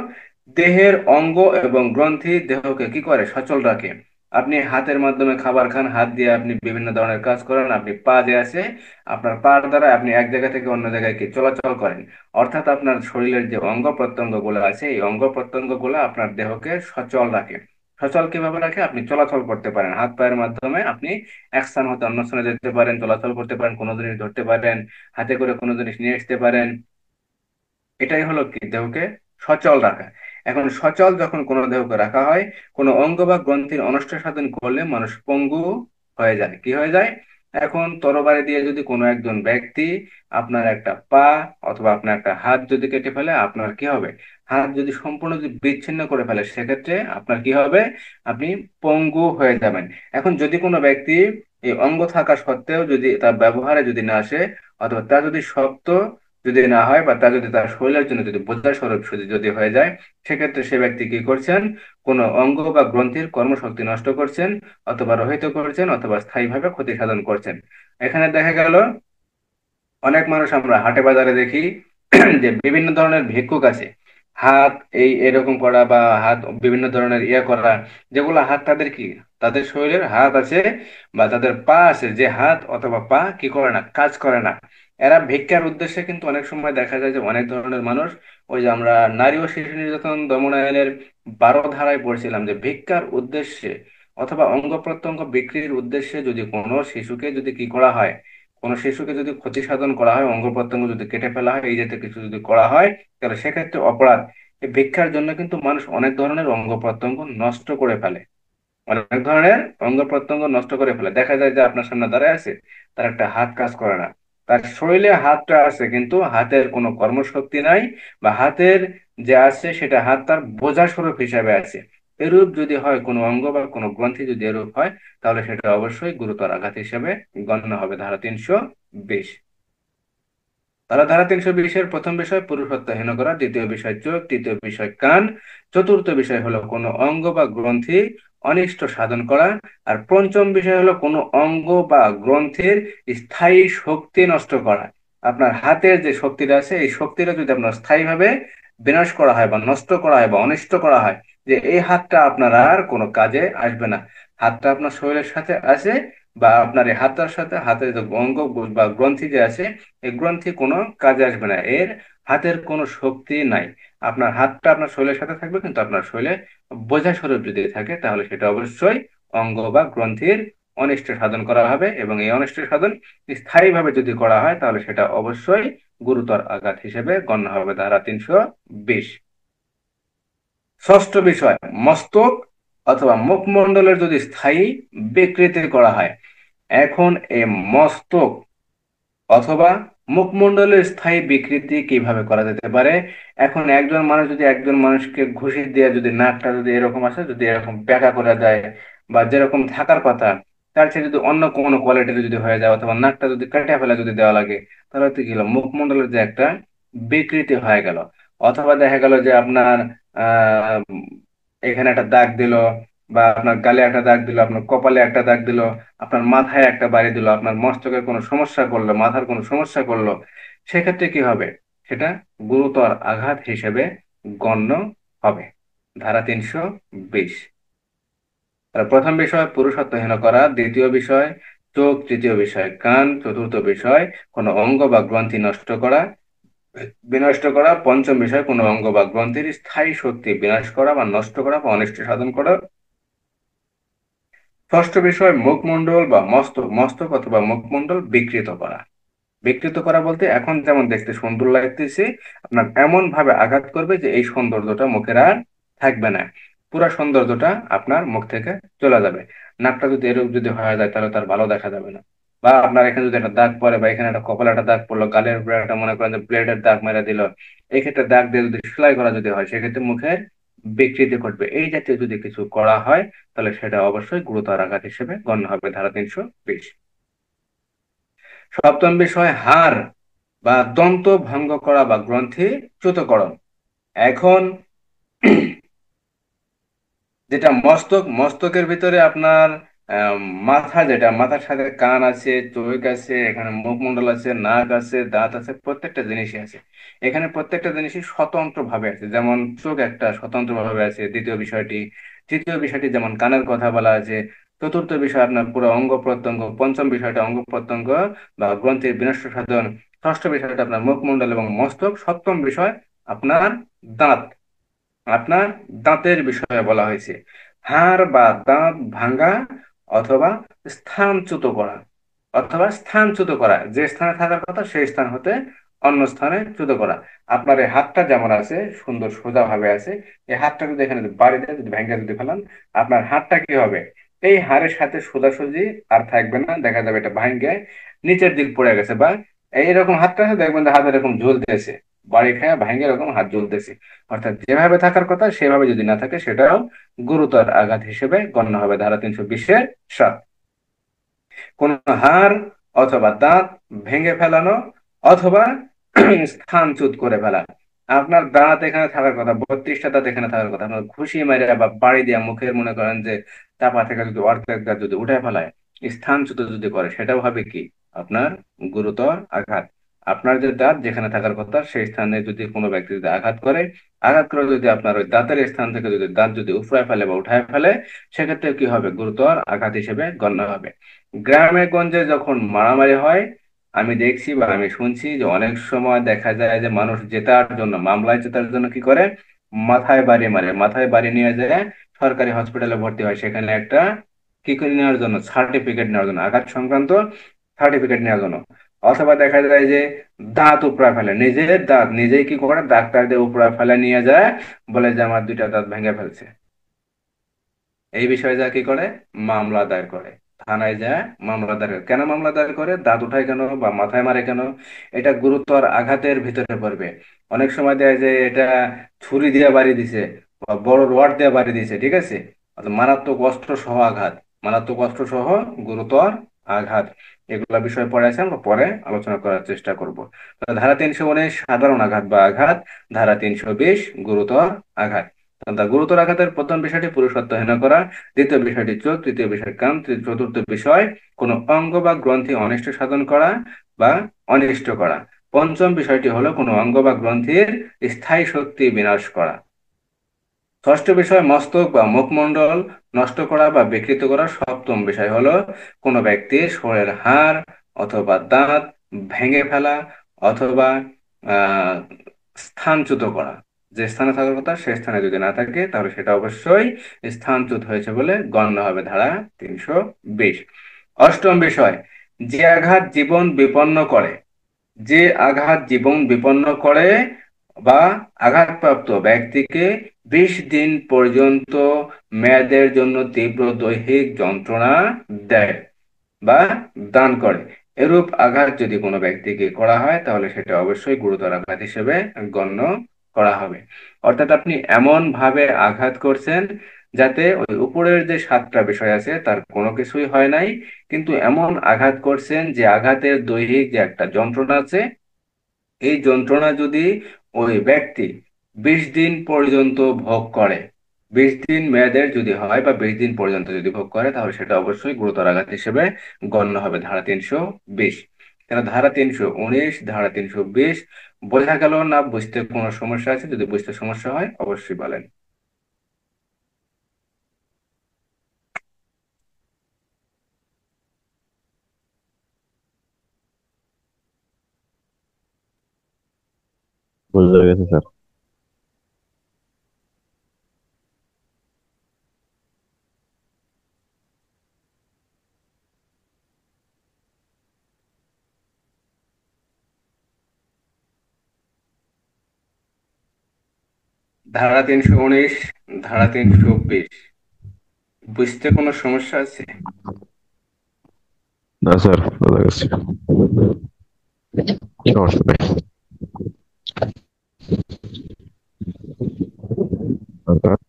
দেহের অঙ্গ এবং গ্রন্থি দেহকে কি করে? সচল রাখে। আপনি হাতের মাধ্যমে খাবার খান, হাত দিয়ে আপনি বিভিন্ন ধরনের কাজ করেন, আপনি পা যে আছে আপনার পার দ্বারা আপনি এক জায়গা থেকে অন্য জায়গায় কি চলাচল করেন। অর্থাৎ আপনার শরীরের যে অঙ্গ প্রত্যঙ্গ গুলো আছে এই অঙ্গ প্রত্যঙ্গ গুলো আপনার দেহকে সচল রাখে। সচল কিভাবে রাখে? আপনি চলাচল করতে পারেন, হাত পায়ের মাধ্যমে আপনি এক স্থান হতে অন্য স্থানে যেতে পারেন, চলাচল করতে পারেন, কোনো জিনিস ধরতে পারেন, হাতে করে কোনো জিনিস নিয়ে আসতে পারেন। এটাই হলো কি? দেহকে সচল রাখা। এখন সচল যখন কোনো দেহকে রাখা হয়, কোনো অঙ্গ বা গ্রন্থির অনষ্ট সাধন করলে মানুষ পঙ্গু হয়ে যায়। কি হয়ে যায়? এখন তরবারি দিয়ে যদি কোনো একজন ব্যক্তি আপনার একটা পা অথবা আপনার একটা হাত যদি কেটে ফেলে, আপনার কি হবে? হাত যদি সম্পূর্ণ যদি বিচ্ছিন্ন করে ফেলে সেক্ষেত্রে আপনার কি হবে? আপনি পঙ্গু হয়ে যাবেন। এখন যদি কোনো ব্যক্তি এই অঙ্গ থাকা সত্ত্বেও যদি তার ব্যবহারে যদি না আসে অথবা তার যদি শক্ত যদি না হয় বা তা যদি তার শরীরের জন্য যদি বোঝা স্বরূপ শুধু যদি হয়ে যায় সেক্ষেত্রে সে ব্যক্তি কি করছেন? কোনো অঙ্গ বা গ্রন্থির কর্মশক্তি নষ্ট করছেন অথবা রহিত করছেন অথবা স্থায়ীভাবে ক্ষতি সাধন করছেন। এখানে দেখা গেল অনেক মানুষ আমরা হাটে বাজারে দেখি যে বিভিন্ন ধরনের ভিক্ষুক আছে, হাত এই এরকম করা বা হাত বিভিন্ন ধরনের ইয়ে করা, যেগুলো হাত তাদের কি, তাদের শরীরের হাত আছে বা তাদের পা আছে, যে হাত অথবা পা কি করে না, কাজ করে না। এরা ভিক্ষার উদ্দেশ্যে কিন্তু অনেক সময় দেখা যায় যে অনেক ধরনের মানুষ, ওই যে আমরা নারী ও শিশু নির্যাতন দমন আইনের 12 ধারায় পড়ছিলাম যে ভিক্ষার উদ্দেশ্যে অথবা অঙ্গ প্রত্যঙ্গ বিক্রির উদ্দেশ্যে যদি কোনো শিশুকে যদি কি করা হয়, কোনো শিশুকে যদি ক্ষতি সাধন করা হয়, অঙ্গ প্রত্যঙ্গ যদি কেটে ফেলা হয়, এই জাতীয় কিছু যদি করা হয় তাহলে সেক্ষেত্রে অপরাধ। এই ভিক্ষার জন্য কিন্তু মানুষ অনেক ধরনের অঙ্গ প্রত্যঙ্গ নষ্ট করে ফেলে, অনেক ধরনের অঙ্গ প্রত্যঙ্গ নষ্ট করে ফেলে। দেখা যায় যে আপনার সামনে দাঁড়ায় আছে, তার একটা হাত কাজ করে না, তার শরীরে হাতটা আছে কিন্তু হাতের কোনো কর্মশক্তি নাই বা হাতের যে আছে সেটা হাত তার বোঝা স্বরূপ হিসাবে আছে। এরূপ যদি হয় কোনো অঙ্গ বা কোনো গ্রন্থি যদি এরূপ হয় তাহলে সেটা অবশ্যই গুরুতর আঘাত হিসেবে গণ্য হবে ধারা 320। তাহলে ধারা 320-এর প্রথম বিষয় পুরুষত্বহীন করা, দ্বিতীয় বিষয় চোখ, তৃতীয় বিষয় কান, চতুর্থ বিষয় হলো কোনো অঙ্গ বা গ্রন্থি অনিষ্ট সাধন করা, আর পঞ্চম বিষয় হলো কোনো অঙ্গ বা গ্রন্থির স্থায়ী শক্তি নষ্ট করা। আপনার হাতের যে শক্তিটা আছে এই শক্তিটা যদি আপনার স্থায়ীভাবে বিনাশ করা হয় বা নষ্ট করা হয় বা অনিষ্ট করা হয়, যে এই হাতটা আপনার আর কোনো কাজে আসবে না, হাতটা আপনার শরীরের সাথে আছে, বা আপনার এই হাতটার সাথে হাতের যে অঙ্গ বা গ্রন্থি যে আছে, এই গ্রন্থি কোনো কাজে আসবে না, এর হাতের কোনো শক্তি নাই। আপনার হাতটা আপনার শরীরের সাথে থাকবে, কিন্তু আপনার শরীরে বোঝা স্বরূপ যদি থাকে, তাহলে সেটা অবশ্যই অঙ্গ বা গ্রন্থির অনিষ্ট সাধন করা হবে, এবং এই অনিষ্ট সাধন স্থায়ীভাবে যদি করা হয়, তাহলে সেটা অবশ্যই গুরুতর আঘাত হিসেবে গণ্য হবে, ধারা 320। ষষ্ঠ বিষয়, মস্তক অথবা মুখমণ্ডলের যদি স্থায়ী বিকৃতি করা হয়। এখন এই মস্তক অথবা মুখমণ্ডলের স্থায়ী বিকৃতি কিভাবে করা যেতে পারে? এখন একজন মানুষ যদি একজন মানুষকে ঘুষি দিয়ে যদি নাকটা যদি এরকম আসে, যদি এরকম বেঁকা করে দেয়, বা যেরকম থাকার কথা তার চেয়ে যদি অন্য কোনো কোয়ালিটির যদি হয়ে যায়, অথবা নাকটা যদি কেটে ফেলে যদি দেওয়া লাগে, তাহলে তো কি হলো, মুখমণ্ডলের যে একটা বিকৃতি হয়ে গেল। অথবা দেখা গেল যে আপনার আহ এখানে একটা দাগ দিল, বা আপনার গালে একটা দাগ দিল, আপনার কপালে একটা দাগ দিল, আপনার মাথায় একটা বাড়ি দিল, আপনার মস্তকের কোনো সমস্যা করলো, মাথার কোনো সমস্যা করলো, সেক্ষেত্রে কি হবে? সেটা গুরুতর আঘাত হিসেবে গণ্য হবে, ধারা 320। তার প্রথম বিষয় পুরুষত্বহীন করা, দ্বিতীয় বিষয় চোখ, তৃতীয় বিষয় কান, চতুর্থ বিষয় কোনো অঙ্গ বা গ্রন্থি নষ্ট করা, বিনষ্ট করা, পঞ্চম বিষয় কোনো অঙ্গ বা গ্রন্থির স্থায়ী শক্তি বিনাশ করা বা নষ্ট করা বা অনিষ্ট সাধন করা, ষষ্ঠ বিষয় মুখমণ্ডল বা মস্তক, মস্তক অথবা মুখমণ্ডল বিকৃত করা। বিকৃত করা বলতে এখন যেমন দেখতে সুন্দর লাগতেছে, আপনার এমন ভাবে আঘাত করবে যে এই সৌন্দর্যটা মুখের আর থাকবে না, পুরো সৌন্দর্যটা আপনার মুখ থেকে চলে যাবে। নাকটা যদি এরকম যদি হয়ে যায়, তাহলে তার ভালো দেখা যাবে না। বা আপনার এখানে যদি একটা দাগ পড়ে, বা এখানে একটা কপালে একটা দাগ পড়লো, গালের উপরে একটা মনে করেন যে ব্লেডের দাগ মেরে দিল, এই ক্ষেত্রে দাগ দিয়ে যদি সেলাই করা যদি হয়, সেক্ষেত্রে মুখের বিকৃতি ঘটবে। এই জাতীয় যদি কিছু করা হয়, তাহলে সেটা অবশ্যই গুরুতর আঘাত হিসেবে গণ্য হবে, ধারা 320। সপ্তম বিষয় হাড় বা দন্ত ভঙ্গ করা বা গ্রন্থি চ্যুতকরণ। এখন যেটা মস্তক, মস্তকের ভিতরে আপনার মাথা, যেটা মাথার সাথে কান আছে, চোখ আছে, এখানে মুখমণ্ডল আছে, নাক আছে, দাঁত আছে, প্রত্যেকটা জিনিসই আছে। এখানে প্রত্যেকটা জিনিসই স্বতন্ত্র ভাবে আছে, যেমন চোখ একটা স্বতন্ত্র ভাবে আছে, দ্বিতীয় বিষয়টি, তৃতীয় বিষয়টি যেমন কানের কথা বলা আছে, চতুর্থ বিষয় আপনার পুরো অঙ্গ প্রত্যঙ্গ, পঞ্চম বিষয়টা অঙ্গ প্রত্যঙ্গ বা গ্রন্থির বিনষ্ট সাধন, ষষ্ঠ বিষয়টা আপনার মুখমণ্ডল এবং মস্তক, সপ্তম বিষয় আপনার দাঁত, আপনার দাঁতের বিষয়ে বলা হয়েছে। হাড় বা দাঁত ভাঙা অথবা স্থানচ্যুত করা, অথবা স্থানচ্যুত করা, যে স্থানে থাকার কথা সেই স্থান হতে অন্য স্থানে চ্যুত করা। আপনার এই হাতটা যেমন আছে সুন্দর সোজা ভাবে আছে, এই হাতটা যদি এখানে যদি বাড়ি দেয়, যদি ভেঙে যদি ফেলান, আপনার হাতটা কি হবে? এই হাড়ের সাথে সোজাসুজি আর থাকবে না, দেখা যাবে এটা ভাঙে নিচের দিক পড়ে গেছে, বা এইরকম হাতটা আছে, দেখবেন যে হাত এরকম ঝুলতেছে, বাড়ি খায় ভাঙে এরকম হাত ঝুলতেছে। অর্থাৎ যেভাবে থাকার কথা সেভাবে যদি না থাকে, সেটাও গুরুতর আঘাত হিসেবে গণ্য হবে, ধারা 320-এর 7। কোন হাড় অথবা দাঁত ভেঙে ফেলানো অথবা স্থানচ্যুত করে ফেলা। আপনার দাঁত এখানে থাকার কথা, 32টা দাঁত এখানে থাকার কথা, আপনার ঘুষি মেরে বা বাড়ি দিয়ে মুখের মনে করেন যে চাপা থেকে যদি অর্ধেক দাঁত যদি উঠে ফেলায়, স্থানচ্যুত যদি করে, সেটাও হবে কি আপনার গুরুতর আঘাত। আপনার যে দাঁত যেখানে থাকার কথা সেই স্থানে যদি কোনো ব্যক্তি যদি আঘাত করে, আঘাত করে যদি আপনার ওই দাঁতের স্থান থেকে যদি দাঁত যদি উপড়ায় ফেলে বা উঠায় ফেলে, সেক্ষেত্রে কি হবে? গুরুতর আঘাত হিসেবে গণ্য হবে। গ্রামে গঞ্জে যখন মারামারি হয়, আমি দেখছি বা আমি শুনছি যে অনেক সময় দেখা যায় যে মানুষ জেতার জন্য, মামলায় জেতার জন্য কি করে, মাথায় বাড়ি মারে, মাথায় বাড়ি নিয়ে যায় সরকারি হসপিটালে ভর্তি হয়, সেখানে একটা কি করে নেওয়ার জন্য, সার্টিফিকেট নেওয়ার জন্য, আঘাত সংক্রান্ত সার্টিফিকেট নেওয়ার জন্য। অথবা দেখা যায় যে দাঁত উপড়া ফেলে, নিজের দাঁত নিজেই কি করে ডাক্তার দিয়ে উপড়া ফেলে নিয়ে যায়, বলে যে আমার দুইটা দাঁত ভেঙে ফেলছে। এই বিষয়ে যা কি করে, মামলা দায়ের করে, থানায় যায় মামলা দায়ের করে। কেন মামলা দায়ের করে? দাঁত উঠায় কেন বা মাথায় মারে কেন? এটা গুরুতর আঘাতের ভিতরে পড়বে। অনেক সময় দেয় যে এটা ছুরি দিয়ে বাড়ি দিছে বা বড় রড দিয়ে বাড়ি দিছে, ঠিক আছে, অর্থাৎ মারাত্মক অস্ত্র সহ আঘাত, মারাত্মক অস্ত্র সহ গুরুতর আঘাত, এগুলা বিষয় পড়ে আছে, আমরা পরে আলোচনা করার চেষ্টা করব। ধারা 319 সাধারণ আঘাত বা আঘাত, ধারা 320 গুরুতর আঘাত। গুরুতর আঘাতের প্রথম বিষয়টি পুরুষত্বহীন করা, দ্বিতীয় বিষয়টি চোখ, তৃতীয় বিষয় কান, চতুর্থ বিষয় কোনো অঙ্গ বা গ্রন্থি অনিষ্ট সাধন করা বা অনিষ্ট করা। পঞ্চম বিষয়টি হলো কোনো অঙ্গ বা গ্রন্থির স্থায়ী শক্তি বিনাশ করা। ষষ্ঠ বিষয় মস্তক বা মুখমণ্ডল নষ্ট করা বা বিকৃত করা। সপ্তম বিষয় হলো কোনো ব্যক্তির শরীরের হাড় অথবা দাঁত ভেঙে ফেলা অথবা আহ স্থানচ্যুত করা। যে স্থানে থাকার কথা সে স্থানে যদি না থাকে তাহলে সেটা অবশ্যই স্থানচ্যুত হয়েছে বলে গণ্য হবে, ধারা 320। অষ্টম বিষয়, যে আঘাত জীবন বিপন্ন করে, যে আঘাত জীবন বিপন্ন করে বা আঘাতপ্রাপ্ত ব্যক্তিকে 20 দিন পর্যন্ত মেয়াদের জন্য তীব্র দৈহিক যন্ত্রণা দেয় বা দান করে। এরূপ আঘাত যদি কোনো ব্যক্তিকে করা হয় তাহলে সেটা অবশ্যই গুরুতর আঘাত হিসেবে গণ্য করা হবে। অর্থাৎ আপনি এমন ভাবে আঘাত করছেন যাতে ওই উপরের যে 7টা বিষয় আছে তার কোনো কিছুই হয় নাই, কিন্তু এমন আঘাত করছেন যে আঘাতের দৈহিক যে একটা যন্ত্রণা আছে, এই যন্ত্রণা যদি ওই ব্যক্তি 20 দিন পর্যন্ত ভোগ করে, 20 দিন মেয়াদের যদি হয় বা 20 দিন পর্যন্ত যদি ভোগ করে তাহলে সেটা অবশ্যই গুরুতর আঘাত হিসেবে গণ্য হবে, ধারা 320। কেন ধারা 319 ধারা 320 বোঝা গেল না? বুঝতে কোনো সমস্যা আছে? যদি বুঝতে সমস্যা হয় অবশ্যই বলেন। বুঝতে গেছে স্যার। ধারা 319 ধারা 320 বুঝতে কোনো সমস্যা আছে? না স্যার, বুঝতে গেছে। সমস্যা নেই। আঘাত,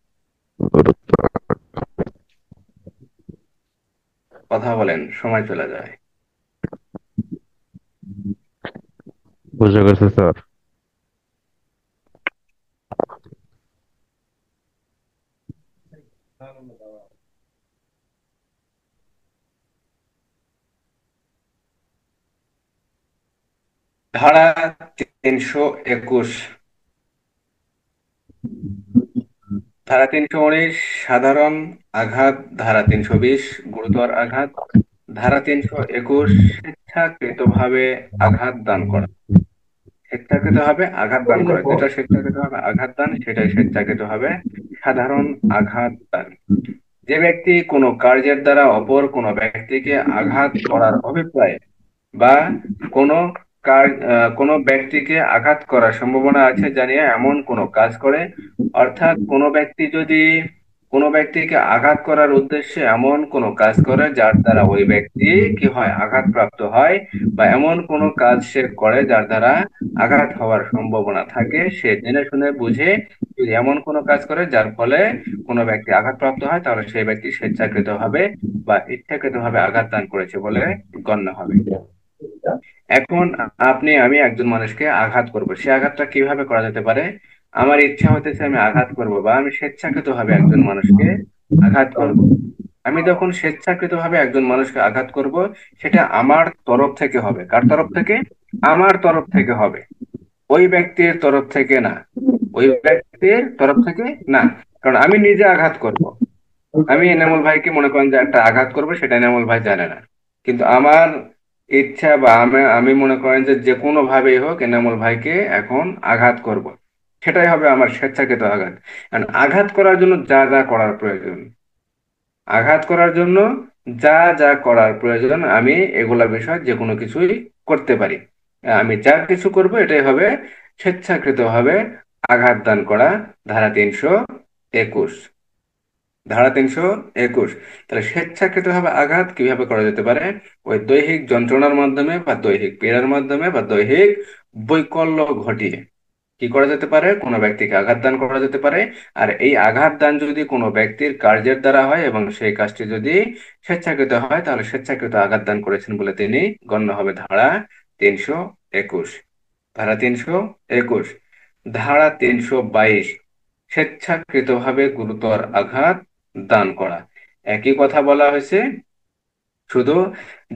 গুরুত্ব। কথা বলেন, সময় চলে যায়। বুঝতে গেছে স্যার। ধারা 321, ধারা 319 সাধারণ আঘাত, ধারা 320 গুরুতর আঘাত, ধারা 321 স্বেচ্ছাকৃতভাবে আঘাত দান করা। স্বেচ্ছাকৃতভাবে আঘাত দান করা, যেটা স্বেচ্ছাকৃতভাবে আঘাত দান সেটাই স্বেচ্ছাকৃতভাবে সাধারণ আঘাত দান। যে ব্যক্তি কোনো কার্যের দ্বারা অপর কোনো ব্যক্তিকে আঘাত করার অভিপ্রায়ে বা কোনো কোনো ব্যক্তিকে আঘাত করার সম্ভাবনা আছে জানিয়ে এমন কোনো কাজ করে, অর্থাৎ কোনো ব্যক্তি যদি কোনো ব্যক্তিকে আঘাত করার উদ্দেশ্যে এমন কোনো কাজ করে যার দ্বারা ওই ব্যক্তি কি হয়, আঘাতপ্রাপ্ত হয়, বা এমন কোনো কাজ সে করে যার দ্বারা আঘাত হওয়ার সম্ভাবনা থাকে, সে জেনে শুনে বুঝে যদি এমন কোনো কাজ করে যার ফলে কোনো ব্যক্তি আঘাতপ্রাপ্ত হয় তাহলে সেই ব্যক্তি স্বেচ্ছাকৃতভাবে বা ইচ্ছাকৃতভাবে আঘাত দান করেছে বলে গণ্য হবে। এখন আপনি আমি একজন মানুষকে আঘাত করব, সে আঘাতটা কিভাবে করা যেতে পারে? আমার ইচ্ছা হতেছে আমি আঘাত করব বা আমি স্বেচ্ছাকৃতভাবে একজন মানুষকে আঘাত করব। আমি যখন স্বেচ্ছাকৃতভাবে একজন মানুষকে আঘাত করব সেটা আমার তরফ থেকে হবে। কার তরফ থেকে? আমার তরফ থেকে হবে, ওই ব্যক্তির তরফ থেকে না। ওই ব্যক্তির তরফ থেকে না, কারণ আমি নিজে আঘাত করব। আমি এনামুল ভাইকে মনে করেন যে একটা আঘাত করবো, সেটা এনামুল ভাই জানে না, কিন্তু আমার ইচ্ছা বা আমি আমি মনে করেন যে যে কোনো ভাবেই হোক এনামুল ভাইকে এখন আঘাত করব, সেটাই হবে আমার স্বেচ্ছাকৃত আঘাত। কারণ আঘাত করার জন্য যা যা করার প্রয়োজন, আঘাত করার জন্য যা যা করার প্রয়োজন আমি এগুলা বিষয় যে কোনো কিছুই করতে পারি। আমি যা কিছু করব এটাই হবে স্বেচ্ছাকৃতভাবে আঘাত দান করা, ধারা 321। ধারা 321, তাহলে স্বেচ্ছাকৃতভাবে আঘাত কিভাবে করা যেতে পারে? ওই দৈহিক যন্ত্রণার মাধ্যমে বা দৈহিক পীড়ার মাধ্যমে বা দৈহিক বৈকল্য ঘটিয়ে কি করা যেতে পারে? কোনো ব্যক্তিকে আঘাত দান করা যেতে পারে। আর এই আঘাত দান যদি কোনো ব্যক্তির কার্যের দ্বারা হয় এবং সেই কাজটি যদি স্বেচ্ছাকৃত হয় তাহলে স্বেচ্ছাকৃত আঘাত দান করেছেন বলে তিনি গণ্য হবে, ধারা 321। ধারা 321। ধারা 322 স্বেচ্ছাকৃতভাবে গুরুতর আঘাত দান করা। একই কথা বলা হয়েছে, শুধু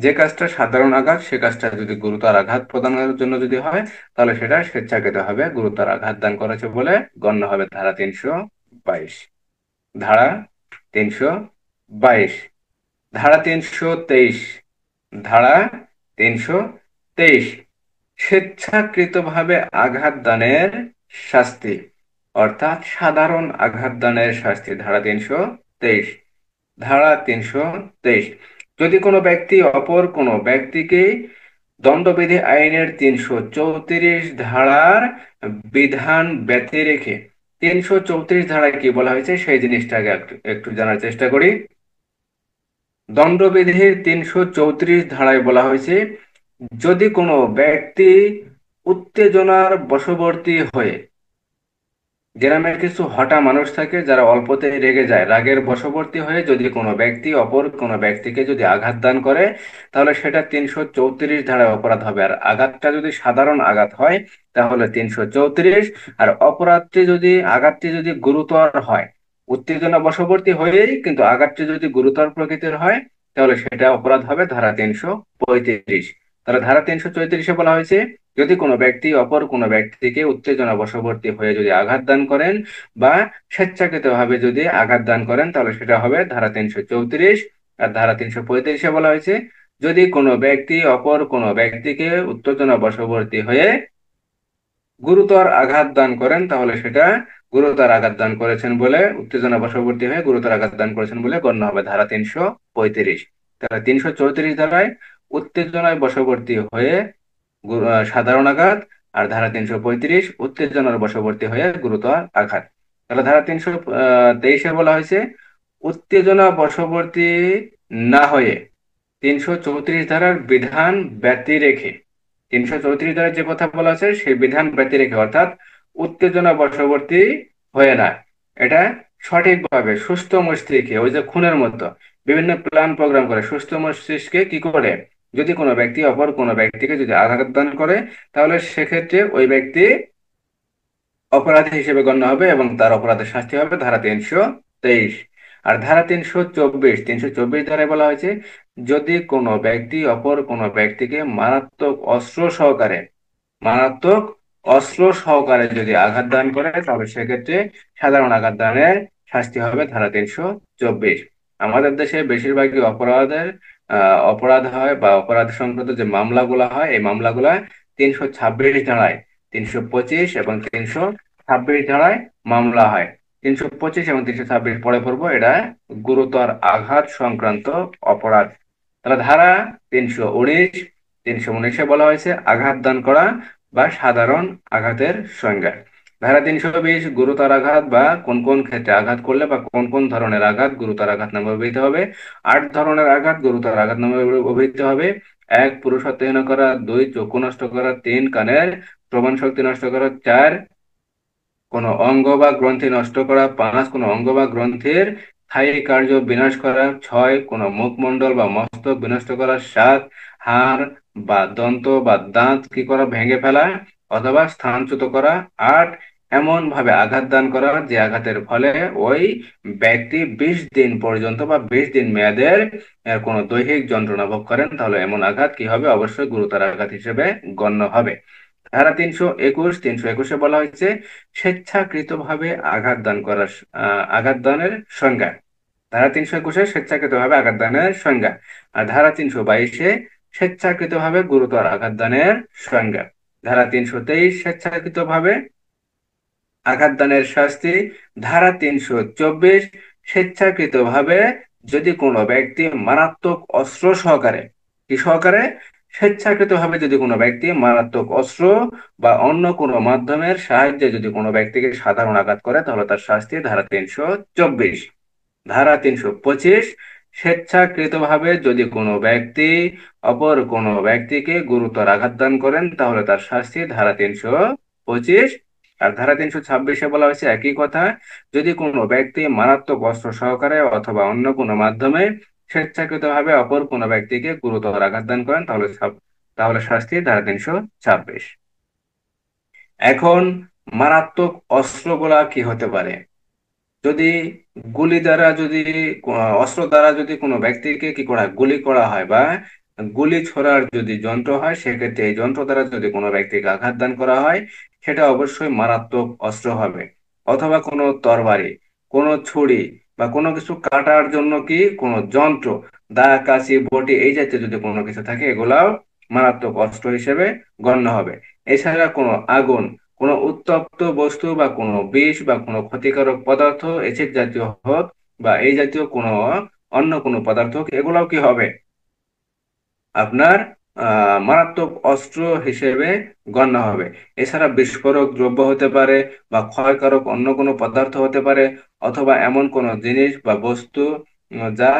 যে কাজটা সাধারণ আঘাত সে কাজটা যদি গুরুতর আঘাত প্রদানের জন্য যদি হয়, তাহলে সেটা স্বেচ্ছাকৃতভাবে গুরুতর আঘাত দান করেছে বলে গণ্য হবে। ধারা 322। ধারা 322। ধারা 323। ধারা 323, স্বেচ্ছাকৃতভাবে আঘাত দানের শাস্তি, অর্থাৎ সাধারণ আঘাত দানের শাস্তি। ধারা 323। ধারা 323, যদি কোনো ব্যক্তি অপর কোনো ব্যক্তিকে দণ্ডবিধি আইনের 334 ধারার বিধান ব্যতি রেখে, 334 ধারায় কি বলা হয়েছে সেই জিনিসটাকে একটু একটু জানার চেষ্টা করি। দণ্ডবিধির 334 ধারায় বলা হয়েছে, যদি কোনো ব্যক্তি উত্তেজনার বশবর্তী হয়ে, গ্রামের কিছু হঠা মানুষ থাকে যারা অল্পতেই রেগে যায়, রাগের বশবর্তী হয়ে যদি কোনো ব্যক্তি অপর কোনো ব্যক্তিকে যদি আঘাত দান করে, তাহলে সেটা 334 ধারায় অপরাধ হবে। আর আঘাতটা যদি সাধারণ আঘাত হয় তাহলে 334, আর অপরাধটি যদি আঘাতটি যদি গুরুতর হয়, উত্তেজনা বশবর্তী হয়েই কিন্তু আঘাতটি যদি গুরুতর প্রকৃতির হয়, তাহলে সেটা অপরাধ হবে ধারা 335। তাহলে ধারা 334-এ বলা হয়েছে, যদি কোনো ব্যক্তি অপর কোনো ব্যক্তিকে উত্তেজনা বশবর্তী হয়ে যদি আঘাত দান করেন বা স্বেচ্ছাকৃতভাবে যদি আঘাত দান করেন, তাহলে সেটা হবে ধারা 334। আর ধারা 335-এ বলা হয়েছে, যদি কোনো ব্যক্তি অপর কোনো ব্যক্তিকে উত্তেজনা বশবর্তী হয়ে গুরুতর আঘাত দান করেন, তাহলে সেটা গুরুতর আঘাত দান করেছেন বলে, উত্তেজনা বশবর্তী হয়ে গুরুতর আঘাত দান করেছেন বলে গণ্য হবে। ধারা 335। তাহলে 334 ধারায় উত্তেজনায় বশবর্তী হয়ে সাধারণ আঘাত, আর ধারা 335 উত্তেজনার বশবর্তী হয়ে গুরুতর আঘাত। তাহলে ধারা 323-এ বলা হয়েছে, উত্তেজনা বশবর্তী না হয়ে 334 ধারার বিধান ব্যতি রেখে, 334 ধারার যে কথা বলা আছে সেই বিধান ব্যতি রেখে, অর্থাৎ উত্তেজনা বশবর্তী হয়ে না, এটা সঠিকভাবে সুস্থ মস্তিষ্কে, ওই যে খুনের মতো বিভিন্ন প্ল্যান প্রোগ্রাম করে সুস্থ মস্তিষ্কে কি করে, যদি কোনো ব্যক্তি অপর কোনো ব্যক্তিকে যদি আঘাত দান করে, তাহলে সেক্ষেত্রে ওই ব্যক্তি অপরাধী হিসেবে গণ্য হবে এবং তার অপরাধের শাস্তি হবে ধারা 323। আর ধারা 324 ধারায় বলা হয়েছে, যদি কোনো ব্যক্তি অপর কোনো ব্যক্তিকে মারাত্মক অস্ত্র সহকারে যদি আঘাত দান করে, তাহলে সেক্ষেত্রে সাধারণ আঘাত দানের শাস্তি হবে ধারা 324। আমাদের দেশে বেশিরভাগই অপরাধ হয় বা অপরাধ সংক্রান্ত যে মামলাগুলো হয়, এই মামলাগুলা 326 ধারায়, 325 এবং 326 ধারায় মামলা হয়। 325 এবং 326 পরে পড়বো, এটা গুরুতর আঘাত সংক্রান্ত অপরাধ। তাহলে ধারা 319, 319-এ বলা হয়েছে আঘাত দান করা বা সাধারণ আঘাতের সংজ্ঞা। ধারা 320, গুরুতর আঘাত বা কোন কোন ক্ষেত্রে আঘাত করলে বা কোন কোন ধরনের আঘাত গুরুতর আঘাত নামে অভিহিত হবে। 8 ধরনের আঘাত গুরুতর আঘাত নামে অভিহিত হবে। 1, পুরুষত্বহীন করা। 2, চক্ষু নষ্ট করা। 3, কানের শ্রবণ শক্তি নষ্ট করা। 4, কোনো অঙ্গ বা গ্রন্থি নষ্ট করা। 5, কোনো অঙ্গ বা গ্রন্থির স্থায়ী কার্য বিনাশ করা। 6, কোনো মুখমণ্ডল বা মস্তক বিনষ্ট করা। 7, হাড় বা দন্ত বা দাঁত কি করা, ভেঙে ফেলা অথবা স্থানচ্যুত করা। 8, এমন ভাবে আঘাত দান করা যে আঘাতের ফলে ওই ব্যক্তি 20 দিন পর্যন্ত বা 20 দিন মেয়াদের কোনো দৈহিক যন্ত্রণা ভোগ করেন, তাহলে এমন আঘাত কি হবে, অবশ্যই গুরুতর আঘাত হিসেবে গণ্য হবে। ধারা 321-321-এ বলা হয়েছে, স্বেচ্ছাকৃতভাবে আঘাত দান করার আঘাত দানের সংজ্ঞা। ধারা 321-এ স্বেচ্ছাকৃতভাবে আঘাত দানের সংজ্ঞা। আর ধারা 322-এ স্বেচ্ছাকৃতভাবে গুরুতর আঘাত দানের সংজ্ঞা। ধারা 323, স্বেচ্ছাকৃতভাবে আঘাত দানের শাস্তি। ধারা 324, স্বেচ্ছাকৃতভাবে যদি কোনো ব্যক্তি মারাত্মক অস্ত্র সহকারে, কি সহকারে, স্বেচ্ছাকৃতভাবে যদি কোনো ব্যক্তি মারাত্মক অস্ত্র বা অন্য কোনো মাধ্যমের সাহায্যে যদি কোনো ব্যক্তিকে সাধারণ আঘাত করে, তাহলে তার শাস্তি ধারা 324। ধারা 325, স্বেচ্ছাকৃতভাবে যদি কোনো ব্যক্তি অপর কোনো ব্যক্তিকে গুরুতর আঘাত দান করেন, তাহলে তার শাস্তি ধারা 325। আর ধারা 326-এ বলা হয়েছে একই কথা, যদি কোনো ব্যক্তি মারাত্মক অস্ত্র সহকারে অথবা অন্য কোনো মাধ্যমে স্বেচ্ছাকৃতভাবে অপর কোনো ব্যক্তিকে গুরুতর আঘাত দান করেন, তাহলে শাস্তি ধারা 326। এখন মারাত্মক অস্ত্রগুলা কি হতে পারে? যদি গুলি দ্বারা যদি অস্ত্র দ্বারা যদি কোনো ব্যক্তিকে কি করা হয়, গুলি করা হয় বা গুলি ছোড়ার যদি যন্ত্র হয়, সেক্ষেত্রে এই যন্ত্র দ্বারা যদি কোনো ব্যক্তিকে আঘাত দান করা হয়, সেটা অবশ্যই মারাত্মক অস্ত্র হবে। অথবা কোনো তরবারি, কোনো ছুরি বা কোনো কিছু কাটার জন্য কি কোনো যন্ত্র, দা, কাঁচি, বটি এই জাতীয় যদি কোনো কিছু থাকে, এগুলাও মারাত্মক অস্ত্র হিসেবে গণ্য হবে। এছাড়া কোনো আগুন, কোনো উত্তপ্ত বস্তু বা কোনো বিষ বা কোনো ক্ষতিকারক পদার্থ, এসিড জাতীয় হোক বা এই জাতীয় কোনো অন্য কোনো পদার্থ হোক, এগুলাও কি হবে আপনার মারাত্মক অস্ত্র হিসেবে গণ্য হবে। এছাড়া বিস্ফোরক দ্রব্য হতে পারে বা ক্ষয়কারক অন্য কোনো পদার্থ হতে পারে, অথবা এমন কোনো জিনিস বা বস্তু যা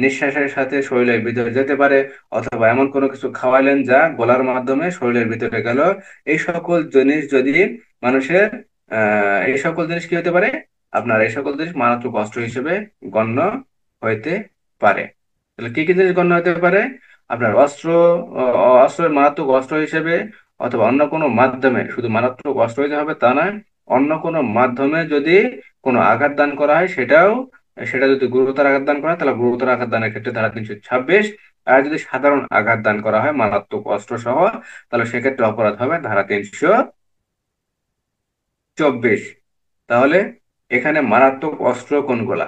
নিঃশ্বাসের সাথে শরীরের ভিতরে যেতে পারে, অথবা এমন কোনো কিছু খাওয়ালেন যা গলার মাধ্যমে শরীরের ভিতরে গেল। এই সকল জিনিস যদি মানুষের এই সকল জিনিস কি হতে পারে, আপনার এই সকল জিনিস মারাত্মক অস্ত্র হিসেবে গণ্য হইতে পারে। তাহলে কি কি জিনিস গণ্য হতে পারে? আপনার অস্ত্র, অস্ত্রের মারাত্মক অস্ত্র হিসেবে, অথবা অন্য কোনো মাধ্যমে, শুধু মারাত্মক অস্ত্র হইতে হবে তা নয়, অন্য কোনো মাধ্যমে যদি কোনো আঘাত দান করা হয়, সেটা যদি গুরুতর আঘাত দান করা হয়, তাহলে গুরুতর আঘাত দানের ক্ষেত্রে ধারা 326। আর যদি সাধারণ আঘাত দান করা হয় মারাত্মক অস্ত্র সহ, তাহলে সেক্ষেত্রে অপরাধ হবে ধারা 324। তাহলে এখানে মারাত্মক অস্ত্র কোনগুলা?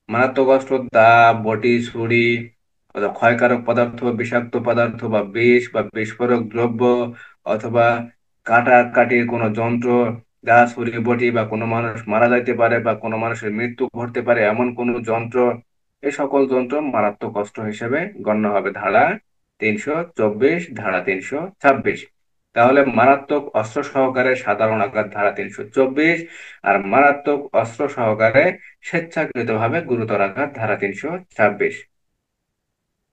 মারাত্মক অস্ত্র দা, বটি, ছুরি, অথবা ক্ষয়কারক পদার্থ, বিষাক্ত পদার্থ বা বিষ বা বিস্ফোরক দ্রব্য, অথবা কাটাকাটির কোনো যন্ত্র, দা, ছুরি, বটি, বা কোনো মানুষ মারা যাইতে পারে বা কোনো মানুষের মৃত্যু ঘটতে পারে এমন কোনো যন্ত্র, এই সকল যন্ত্র মারাত্মক অস্ত্র হিসেবে গণ্য হবে ধারা 324, ধারা 326। তাহলে মারাত্মক অস্ত্র সহকারে সাধারণ আঘাত ধারা 324, আর মারাত্মক অস্ত্র সহকারে স্বেচ্ছাকৃতভাবে গুরুতর আঘাত ধারা 326।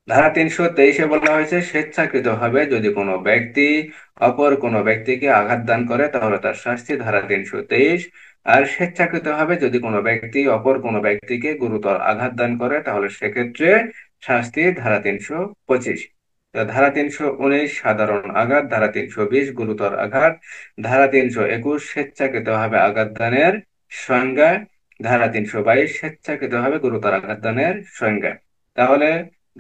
ধারা 323-এ বলা হয়েছে স্বেচ্ছাকৃতভাবে যদি কোনো ব্যক্তি অপর কোনো ব্যক্তিকে আঘাত দান করে তাহলে তার শাস্তি ধারা 323। আর স্বেচ্ছাকৃতভাবে যদি কোনো ব্যক্তি অপর কোনো ব্যক্তিকে গুরুতর আঘাত দান করে তাহলে সেক্ষেত্রে শাস্তি ধারা 325। তো ধারা 319 সাধারণ আঘাত, ধারা 320 গুরুতর আঘাত, ধারা 321 স্বেচ্ছাকৃতভাবে আঘাত দানের সংজ্ঞা, ধারা 322 স্বেচ্ছাকৃতভাবে গুরুতর আঘাত দানের সংজ্ঞা। তাহলে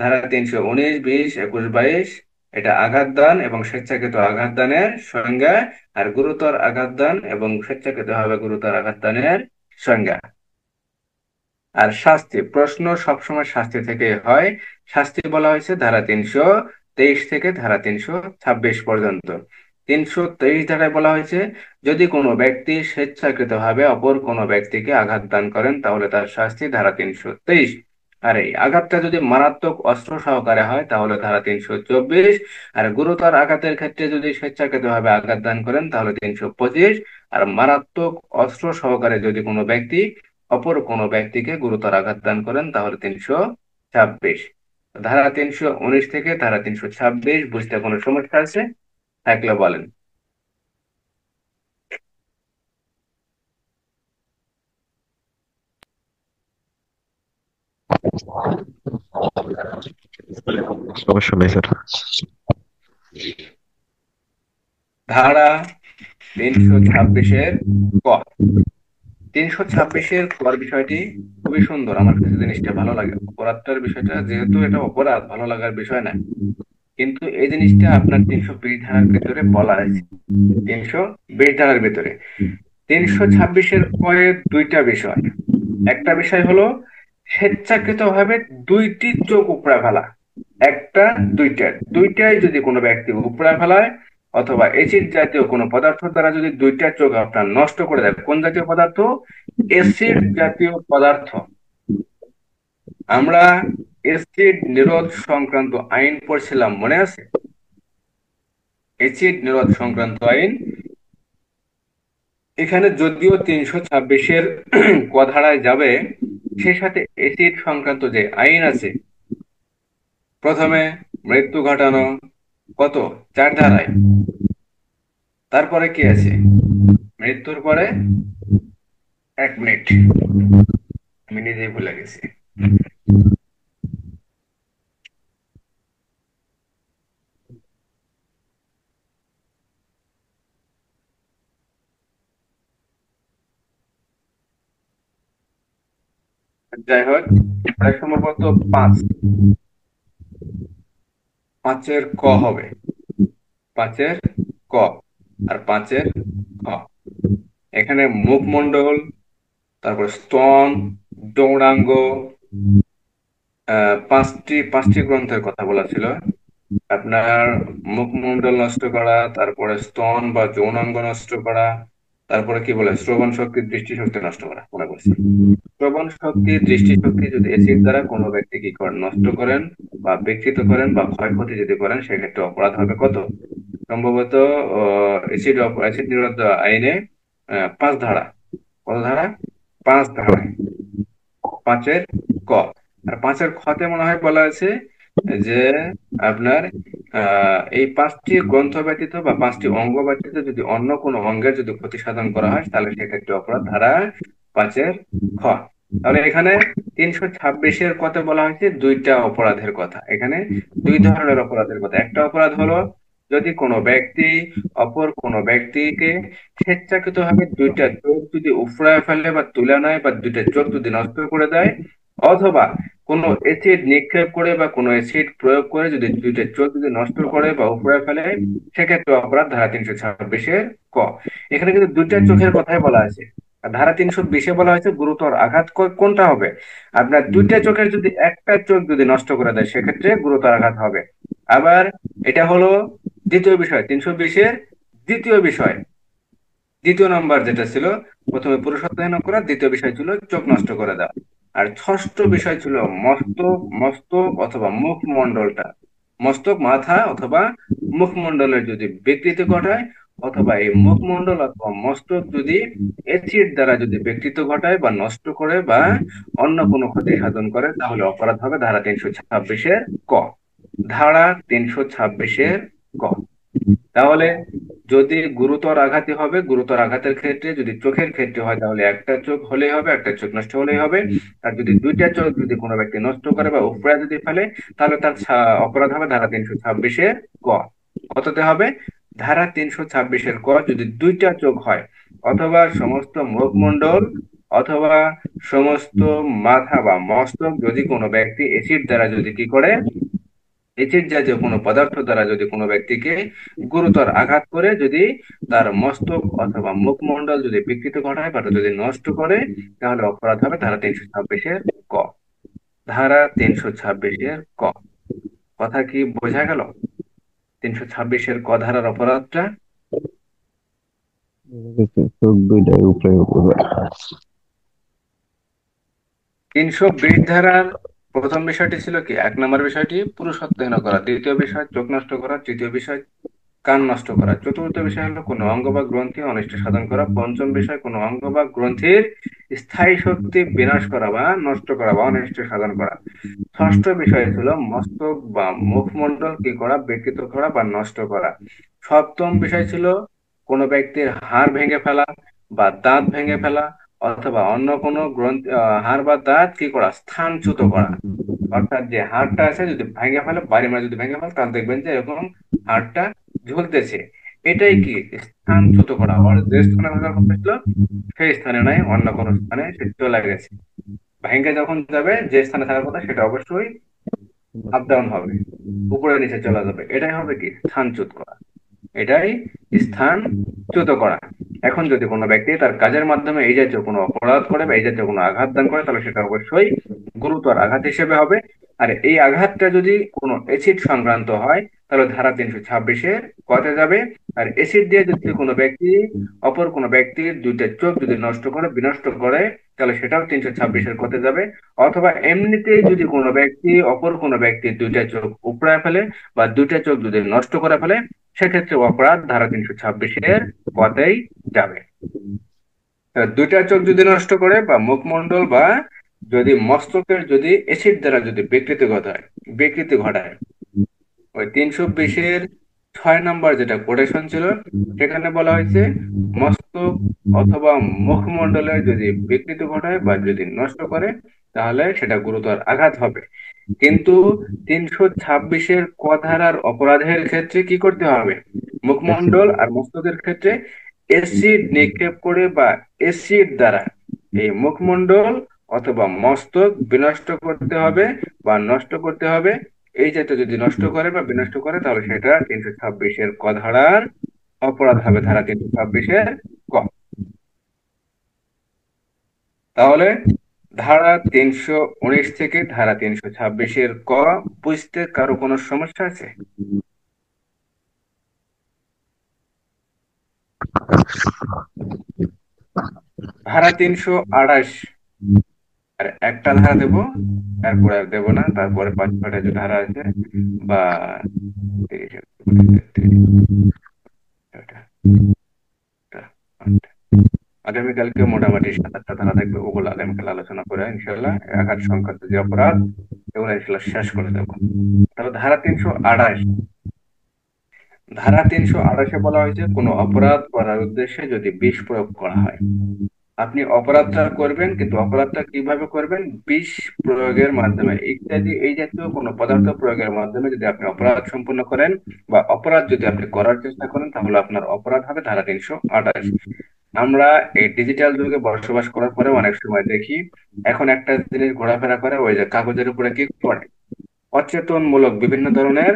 ধারা 319, 20, 21, 22 এটা আঘাত দান এবং স্বেচ্ছাকৃত আঘাত দানের সংজ্ঞা, আর গুরুতর আঘাত দান এবং স্বেচ্ছাকৃতভাবে গুরুতর আঘাত দানের সংজ্ঞা। আর শাস্তি, প্রশ্ন সবসময় শাস্তি থেকে হয়। শাস্তি বলা হয়েছে ধারা 323 থেকে ধারা 326 পর্যন্ত। 323 ধারায় বলা হয়েছে যদি কোনো ব্যক্তি স্বেচ্ছাকৃতভাবে অপর কোনো ব্যক্তিকে আঘাত দান করেন তাহলে তার শাস্তি ধারা 323। আর এই আঘাতটা যদি মারাত্মক অস্ত্র সহকারে হয় তাহলে ধারা 324। আর গুরুতর আঘাতের ক্ষেত্রে যদি স্বেচ্ছাকৃতভাবে আঘাত দান করেন তাহলে 325। আর মারাত্মক অস্ত্র সহকারে যদি কোনো ব্যক্তি অপর কোনো ব্যক্তিকে গুরুতর আঘাত দান করেন তাহলে 326। ধারা 319 থেকে ধারা 326 বুঝতে কোনো সমস্যা আছে থাকলে বলেন। সমস্যা নেই স্যার। ধারা 326-এর ক, 326-এর কর বিষয়টি খুবই সুন্দর, আমার কাছে জিনিসটা ভালো লাগে। অপরাধটার বিষয়টা যেহেতু এটা অপরাধ, ভালো লাগার বিষয় না, কিন্তু এই জিনিসটা আপনার 320 ধারার ভিতরে বলা আছে। 320 ধারার ভিতরে 326-এর কয়ে দুইটা বিষয়। একটা বিষয় হলো স্বেচ্ছাকৃতভাবে দুইটি চোখ উপড়া ফেলা। একটা, দুইটা, দুইটাই যদি কোনো ব্যক্তি উপড়া ফেলায়, অথবা এসিড জাতীয় কোনো পদার্থ দ্বারা যদি দুইটা চোখ আপনার নষ্ট করে দেয়। কোন জাতীয় পদার্থ? এসিড জাতীয় পদার্থ। আমরা এসিড নিরোধ সংক্রান্ত আইন পড়ছিলাম, মনে আছে? এসিড নিরোধ সংক্রান্ত আইন, এখানে যদিও 326-এর ক ধারায় যাবে, সে সাথে এসিড সংক্রান্ত যে আইন আছে, প্রথমে মৃত্যু ঘটানো, কত, 4 ধারায়। তারপরে কি আছে? মৃত্যুর পরে, 1 মিনিট, আমি নিজেই ভুলে গেছি। যাই হোক, এটা সম্ভবত পাঁচ, পাঁচের ক হবে, পাঁচের ক আর পাঁচের খ। এখানে মুখমণ্ডল, তারপর স্তন, যৌনাঙ্গ, পাঁচটি পাঁচটি গ্রন্থের কথা বলা ছিল। আপনার মুখমণ্ডল নষ্ট করা, তারপরে স্তন বা যৌনাঙ্গ নষ্ট করা, তারপরে কি বলে শ্রবণ শক্তি, দৃষ্টি শক্তি নষ্ট করা, মনে করছি। শ্রবণ শক্তি, দৃষ্টিশক্তি যদি এসিড দ্বারা কোনো ব্যক্তি কি করেন, নষ্ট করেন বা বিকৃত করেন বা ক্ষয়ক্ষতি যদি করেন, সেক্ষেত্রে অপরাধ হবে কত? সম্ভবত অ্যাসিড নিরোধ আইনে 5 ধারা। কত ধারা? 5 ধারায়, পাঁচের ক। আর পাঁচের খতে মনে হয় বলা আছে যে আপনার এই পাঁচটি গ্রন্থ ব্যতীত বা পাঁচটি অঙ্গ ব্যতীত যদি অন্য কোনো অঙ্গের যদি ক্ষতি সাধন করা হয়, তাহলে সেক্ষেত্রে অপরাধ ধারা পাঁচের খ। তাহলে এখানে 326-এর কতে বলা হয়েছে দুইটা অপরাধের কথা। এখানে দুই ধরনের অপরাধের কথা। একটা অপরাধ হলো যদি কোনো ব্যক্তি অপর কোনো ব্যক্তিকে স্বেচ্ছাকৃতভাবে দুইটা চোখ যদি উপড়ায় ফেলে বা তুলে নেয় বা দুইটা চোখ যদি নষ্ট করে দেয়, অথবা কোনো এসিড নিক্ষেপ করে বা কোনো এসিড প্রয়োগ করে যদি দুইটা চোখ যদি নষ্ট করে বা উপড়ে ফেলে, সেক্ষেত্রে অপরাধ ধারা 326-এর ক। এখানে কিন্তু দুইটা চোখের কথাই বলা আছে। আর ধারা 320-এ বলা হয়েছে গুরুতর আঘাত কোনটা হবে? আপনার দুইটা চোখের যদি একটা চোখ যদি নষ্ট করে দেয়, সেক্ষেত্রে গুরুতর আঘাত হবে। আবার এটা হলো দ্বিতীয় বিষয়, 320-এর দ্বিতীয় বিষয়, দ্বিতীয় নাম্বার যেটা ছিল, প্রথমে পুরুষত্বহীন করা, দ্বিতীয় বিষয় ছিল চোখ নষ্ট করে দেওয়া। আর ষষ্ঠ বিষয় ছিল মস্তক, মস্তক অথবা মুখমণ্ডলটা, মস্তক মাথা অথবা মুখমণ্ডলের যদি বিকৃতি ঘটায়, অথবা এই মুখমণ্ডল অথবা মস্তক যদি এসিড দ্বারা যদি বিকৃত ঘটায় বা নষ্ট করে বা অন্য কোনো ক্ষতি সাধন করে, তাহলে অপরাধ হবে ধারা 326-এর ক। ধারা 326-এর ক। তাহলে যদি গুরুতর আঘাতই হবে, গুরুতর আঘাতের ক্ষেত্রে যদি চোখের ক্ষেত্রে হয়, তাহলে একটা চোখ হলেই হবে, একটা চোখ নষ্ট হলেই হবে। আর যদি দুইটা চোখ যদি কোনো ব্যক্তি নষ্ট করে বা উপড়ে যদি ফেলে, তাহলে তার অপরাধ হবে ধারা 326-এর ক। কততে হবে? ধারা 326-এর ক যদি দুইটা চোখ হয়, অথবা সমস্ত মুখমণ্ডল, অথবা সমস্ত মাথা বা মস্তক যদি কোনো ব্যক্তি এসিড দ্বারা যদি কি করে, এসিড জাতীয় কোনো পদার্থ দ্বারা যদি কোনো ব্যক্তিকে গুরুতর আঘাত করে, যদি তার মস্তক অথবা মুখমণ্ডল যদি বিকৃত ঘটায় বা যদি নষ্ট করে, তাহলে অপরাধ হবে ধারা 326-এর ক। ধারা 326-এর ক। কথা কি বোঝা গেল? 326-এর ক ধারার অপরাধটা। চোখ দুইটার উপরে উপরে। 320 ধারার প্রথম বিষয়টি ছিল কি, 1 নম্বর বিষয়টি পুরুষত্বহীন করা, দ্বিতীয় বিষয় চোখ নষ্ট করা, তৃতীয় বিষয় কান নষ্ট করা, চতুর্থ বিষয় হলো কোনো অঙ্গ বা গ্রন্থি অনিষ্ট সাধন করা, পঞ্চম বিষয় কোনো অঙ্গ বা গ্রন্থির স্থায়ী শক্তি বিনাশ করা বা নষ্ট করা বা অনিষ্ট সাধন করা, ষষ্ঠ বিষয় ছিল মস্তক বা মুখমণ্ডল কি করা, বিকৃত করা বা নষ্ট করা, সপ্তম বিষয় ছিল কোনো ব্যক্তির হাড় ভেঙে ফেলা বা দাঁত ভেঙে ফেলা, অথবা অন্য কোনো গ্রন্থি হাড় বা দাঁত কি করা, স্থানচ্যুত করা। অর্থাৎ যে হাড়টা আছে যদি ভেঙে ফেলে, বাড়ি মারা যদি ভেঙে ফেলে, তাহলে দেখবেন যে এরকম হাড়টা ঝুলতেছে। এটাই কি স্থানচ্যুত করা, আর যে স্থানে থাকার কথা ছিল সেই স্থানে নাই, অন্য কোনো স্থানে সে চলে গেছে। ভেঙে যখন যাবে, যে স্থানে থাকার কথা সেটা অবশ্যই আপ ডাউন হবে, উপরে নিচে চলে যাবে। এটাই হবে কি স্থানচ্যুত করা, এটাই স্থানচ্যুত করা। এখন যদি কোনো ব্যক্তি তার কাজের মাধ্যমে এই জাতীয় কোনো অপরাধ করে বা এই জাতীয় কোনো আঘাত দান করে, তাহলে সেটা অবশ্যই গুরুতর আঘাত হিসেবে হবে। আর এই আঘাতটা যদি কোনো এসিড সংক্রান্ত হয়, তাহলে ধারা 326-এর কতে যাবে। আর এসিড দিয়ে যদি কোনো ব্যক্তি অপর কোনো ব্যক্তির দুইটা চোখ যদি নষ্ট করে, বিনষ্ট করে, তাহলে সেটাও 326-এর কতে যাবে। অথবা এমনিতেই যদি কোনো ব্যক্তি অপর কোনো ব্যক্তির দুইটা চোখ উপড়ায় ফেলে বা দুইটা চোখ যদি নষ্ট করে ফেলে, সেক্ষেত্রে অপরাধ ধারা 326-এর কতেই যাবে। দুইটা চোখ যদি নষ্ট করে বা মুখমণ্ডল বা যদি মস্তকের যদি এসিড দ্বারা যদি বিকৃতি ঘটায়, ওই 320-এর 6 নম্বর যেটা কোটেশন ছিল, সেখানে বলা হয়েছে মস্তক অথবা মুখমণ্ডলের যদি বিকৃতি ঘটায় বা যদি নষ্ট করে, তাহলে সেটা গুরুতর আঘাত হবে। কিন্তু 326-এর ক ধারার অপরাধের ক্ষেত্রে কি করতে হবে? মুখমণ্ডল আর মস্তকের ক্ষেত্রে এসিড নিক্ষেপ করে বা এসিড দ্বারা এই মুখমণ্ডল অথবা মস্তক বিনষ্ট করতে হবে বা নষ্ট করতে হবে। এই জাতীয় যদি নষ্ট করে বা বিনষ্ট করে তাহলে সেটা 326-এর ক ধারার অপরাধ হবে, ধারা 326-এর ক। তাহলে ধারা 319 থেকে ধারা 326-এর ক বুঝতে কারো কোনো সমস্যা আছে? ধারা 328, আর একটা ধারা দেবো, তারপরে আর দেবো না, তারপরে 5-6টা যে ধারা আছে, বা 30, 31, 32, আগামীকালকে মোটামুটি 7-8টা ধারা থাকবে, ওগুলো আগামীকাল আলোচনা করে ইনশাল্লাহ আঘাত সংক্রান্ত যে অপরাধ এগুলো ইনশাল্লাহ শেষ করে দেবো। তবে ধারা 328 বলা হয়েছে কোনো অপরাধ করার উদ্দেশ্যে যদি বিষ প্রয়োগ করা হয়। আপনি অপরাধটা করবেন, কিন্তু অপরাধটা কিভাবে করবেন? বিষ প্রয়োগের মাধ্যমে ইত্যাদি এই জাতীয় কোনো পদার্থ প্রয়োগের মাধ্যমে যদি আপনি অপরাধ সম্পন্ন করেন বা অপরাধ যদি আপনি করার চেষ্টা করেন তাহলে আপনার অপরাধ হবে ধারা 328। আমরা এই ডিজিটাল যুগে বসবাস করার পরে অনেক সময় দেখি এখন একটা জিনিস ঘোরাফেরা করে, ওই যে কাগজের উপরে কি করে, অচেতনমূলক বিভিন্ন ধরনের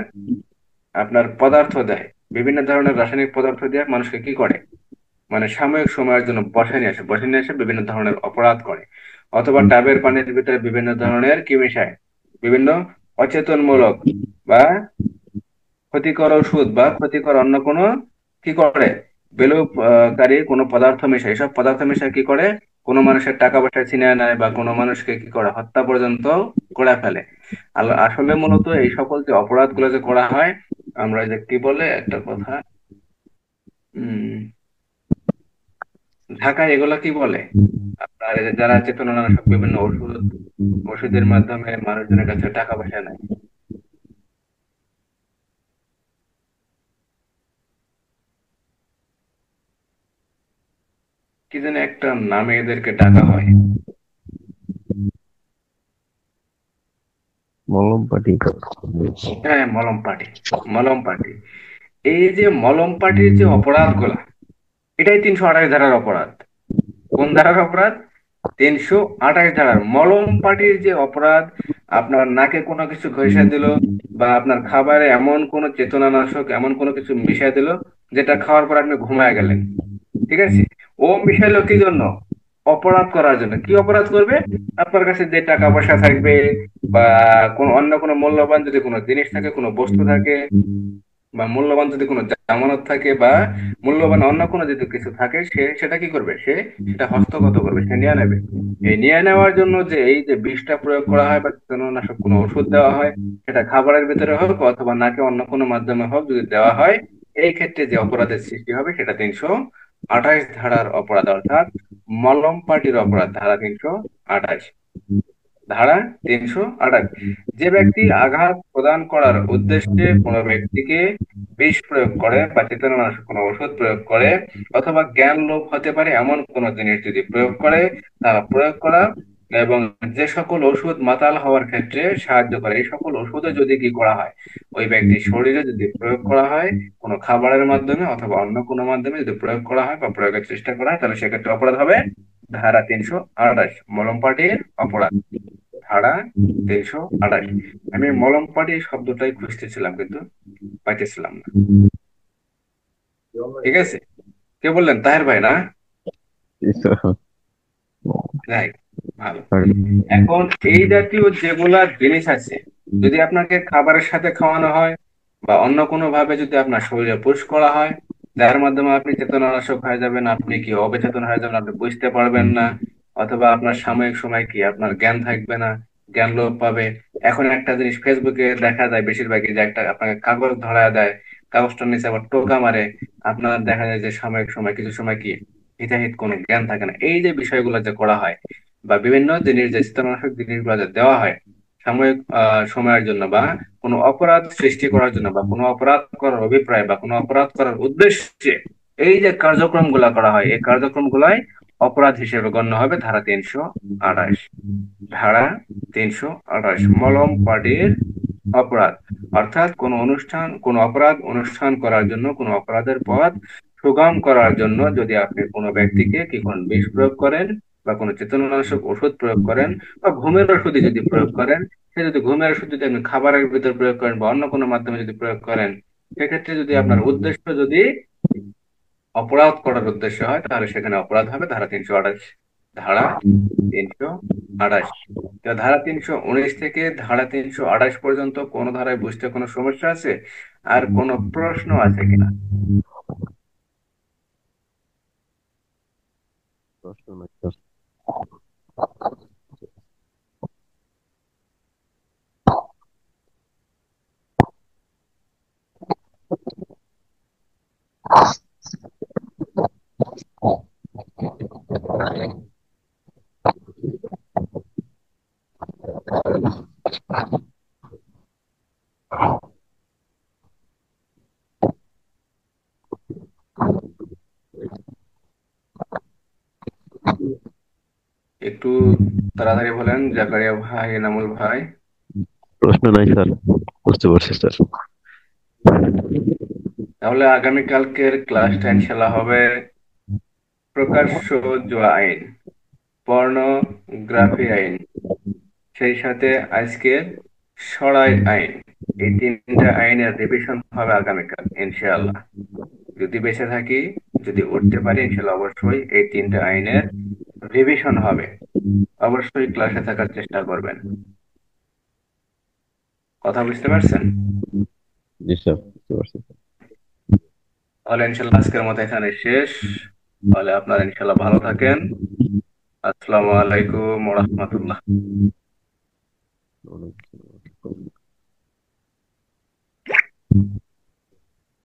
আপনার পদার্থ দেয়, বিভিন্ন ধরনের রাসায়নিক পদার্থ দিয়ে মানুষকে কি করে, মানে সাময়িক সময়ের জন্য বসে নিয়ে এসে বিভিন্ন ধরনের অপরাধ করে। অথবা ডাবের পানির ভিতরে বিভিন্ন ধরনের কি মিশায়, বিভিন্ন অচেতনমূলক বা ক্ষতিকর ওষুধ বা ক্ষতিকর অন্য কোনো কি করে, বিলোপকারী কোনো পদার্থ মেশায়। এসব পদার্থ মেশায় কি করে, কোনো মানুষের টাকা পয়সা ছিনিয়ে নেয় বা কোনো মানুষকে কি করে হত্যা পর্যন্ত করে ফেলে। আসলে মূলত এই সকল যে অপরাধগুলো যে করা হয়, আমরা যে কি বলে একটা কথা, উম ঢাকায় এগুলা কি বলে, আপনার এই যে যারা চেতনানাশক বিভিন্ন ওষুধের মাধ্যমে মানুষজনের কাছে টাকা পয়সা নেয়, কি যেন একটা নামে এদেরকে ডাকা হয়। মলম পাটি। হ্যাঁ, মলম পার্টি। মলম পার্টি, এই যে মলম পার্টির যে অপরাধ গুলা, এটাই 328 ধারার অপরাধ। কোন ধারার অপরাধ? 328 ধারার মলম পার্টির যে অপরাধ। আপনার নাকে কোনো কিছু ঘষে দিল বা আপনার খাবারে এমন কোনো চেতনানাশক এমন কোনো কিছু মিশিয়ে দিল যেটা খাওয়ার পর আপনি ঘুমায় গেলেন, ঠিক আছে? ও মিশাইলো কি জন্য? অপরাধ করার জন্য। কি অপরাধ করবে? আপনার কাছে যে টাকা পয়সা থাকবে বা কোন অন্য কোনো মূল্যবান যদি কোনো জিনিস থাকে, কোনো বস্তু থাকে, বা মূল্যবান যদি কোনো জামানত থাকে বা মূল্যবান অন্য কোনো যদি কিছু থাকে, সে সেটা কি করবে, সে সেটা হস্তগত করবে, সে নিয়ে নেবে। এই নিয়ে নেওয়ার জন্য যে এই যে বিষটা প্রয়োগ করা হয় বা কীটনাশক কোনো ওষুধ দেওয়া হয়, সেটা খাবারের ভিতরে হোক অথবা নাকে অন্য কোনো মাধ্যমে হোক, যদি দেওয়া হয়, এই ক্ষেত্রে যে অপরাধের সৃষ্টি হবে সেটা 328 ধারার অপরাধ, অর্থাৎ মলম পার্টির অপরাধ, ধারা 328। ধারা 328, যে ব্যক্তি আঘাত প্রদান করার উদ্দেশ্যে কোনো ব্যক্তিকে বিষ প্রয়োগ করে বা চেতনানাশক কোনো ওষুধ প্রয়োগ করে অথবা জ্ঞান লোপ হতে পারে এমন কোনো জিনিস যদি প্রয়োগ করে, তা প্রয়োগ করা, এবং যে সকল ওষুধ মাতাল হওয়ার ক্ষেত্রে সাহায্য করে, এই সকল ওষুধে যদি কি করা হয়, ওই ব্যক্তির শরীরে যদি প্রয়োগ করা হয় কোনো খাবারের মাধ্যমে অথবা অন্য কোনো মাধ্যমে যদি প্রয়োগ করা হয় বা প্রয়োগের চেষ্টা করা হয়, তাহলে সেক্ষেত্রে অপরাধ হবে ধারা 328, মলম পার্টির অপরাধ, ধারা 328। আমি মলম পাটি শব্দটাই খুঁজতেছিলাম কিন্তু পাইতেছিলাম না। ঠিক আছে, কে বললেন? তাহের ভাই না? যাই, ভালো। এখন এই জাতীয় যেগুলা জিনিস আছে, যদি আপনাকে খাবারের সাথে খাওয়ানো হয় বা অন্য কোনো ভাবে যদি আপনার শরীরে পুশ করা হয়, যার মাধ্যমে আপনি চেতনানাশক হয়ে যাবেন, আপনি কি অবচেতন হয়ে যাবেন, আপনি বুঝতে পারবেন না, অথবা আপনার সাময়িক সময় কি আপনার জ্ঞান থাকবে না, জ্ঞান লোপ পাবে। এখন একটা জিনিস ফেসবুকে দেখা যায় বেশিরভাগই, যে একটা আপনাকে কাগজ ধরায় দেয়, কাগজটার নিচে আবার টোকা মারে, আপনার দেখা যায় যে সাময়িক সময় কিছু সময় কি হিতাহিত কোনো জ্ঞান থাকে না। এই যে বিষয়গুলো যে করা হয় বা বিভিন্ন জিনিস যে স্থিতনাশক জিনিসগুলো যে দেওয়া হয় সাময়িক সময়ের জন্য বা কোনো অপরাধ সৃষ্টি করার জন্য বা কোনো অপরাধ করার অভিপ্রায় বা কোনো অপরাধ করার উদ্দেশ্যে এই যে কার্যক্রম গুলা করা হয়, এই কার্যক্রম গুলাই অপরাধ হিসেবে গণ্য হবে ধারা 328। ধারা 328 মলম পার্টির অপরাধ, অর্থাৎ কোন অনুষ্ঠান কোন অপরাধ অনুষ্ঠান করার জন্য, কোন অপরাধের পথ সুগম করার জন্য যদি আপনি কোনো ব্যক্তিকে কি করেন, বিষ প্রয়োগ করেন বা কোনো চেতনানাশক ওষুধ প্রয়োগ করেন, বা ঘুমের ওষুধই যদি প্রয়োগ করেন, সে যদি ঘুমের ওষুধ যদি আপনি খাবারের ভিতর প্রয়োগ করেন বা অন্য কোনো মাধ্যমে যদি প্রয়োগ করেন, সেক্ষেত্রে যদি আপনার উদ্দেশ্য যদি অপরাধ করার উদ্দেশ্য হয়, তাহলে সেখানে অপরাধ হবে ধারা 328। তো ধারা 319 থেকে ধারা 328 পর্যন্ত কোন ধারায় বুঝতে কোনো সমস্যা আছে, আর কোনো প্রশ্ন আছে কিনা? প্রশ্ন নাই স্যার। একটু তাড়াতাড়ি বলেন জাকারিয়া ভাই, এনামুল ভাই। প্রশ্ন নাই স্যার, বুঝতে পারছি স্যার। তাহলে আগামীকালকের ক্লাসটা ইনশাল্লাহ হবে প্রকাশ্য জুয়া আইন, পর্নোগ্রাফি আইন, সেই সাথে আজকের সরাই আইন। এই তিনটা আইনের রিভিশন হবে আগামীকাল ইনশাআল্লাহ। যদি বেঁচে থাকি, যদি উঠতে পারি, ইনশাল্লাহ অবশ্যই এই তিনটা আইনের রিভিশন হবে। অবশ্যই ক্লাসে থাকার চেষ্টা করবেন। কথা বুঝতে পারছেন? জি স্যার, বুঝতে পারছি। তাহলে ইনশাল্লাহ আজকের মতো এখানে শেষ। তাহলে আপনারা ইনশাল্লাহ ভালো থাকেন। আসসালামু আলাইকুম ওয়া রাহমাতুল্লাহ। স্যার।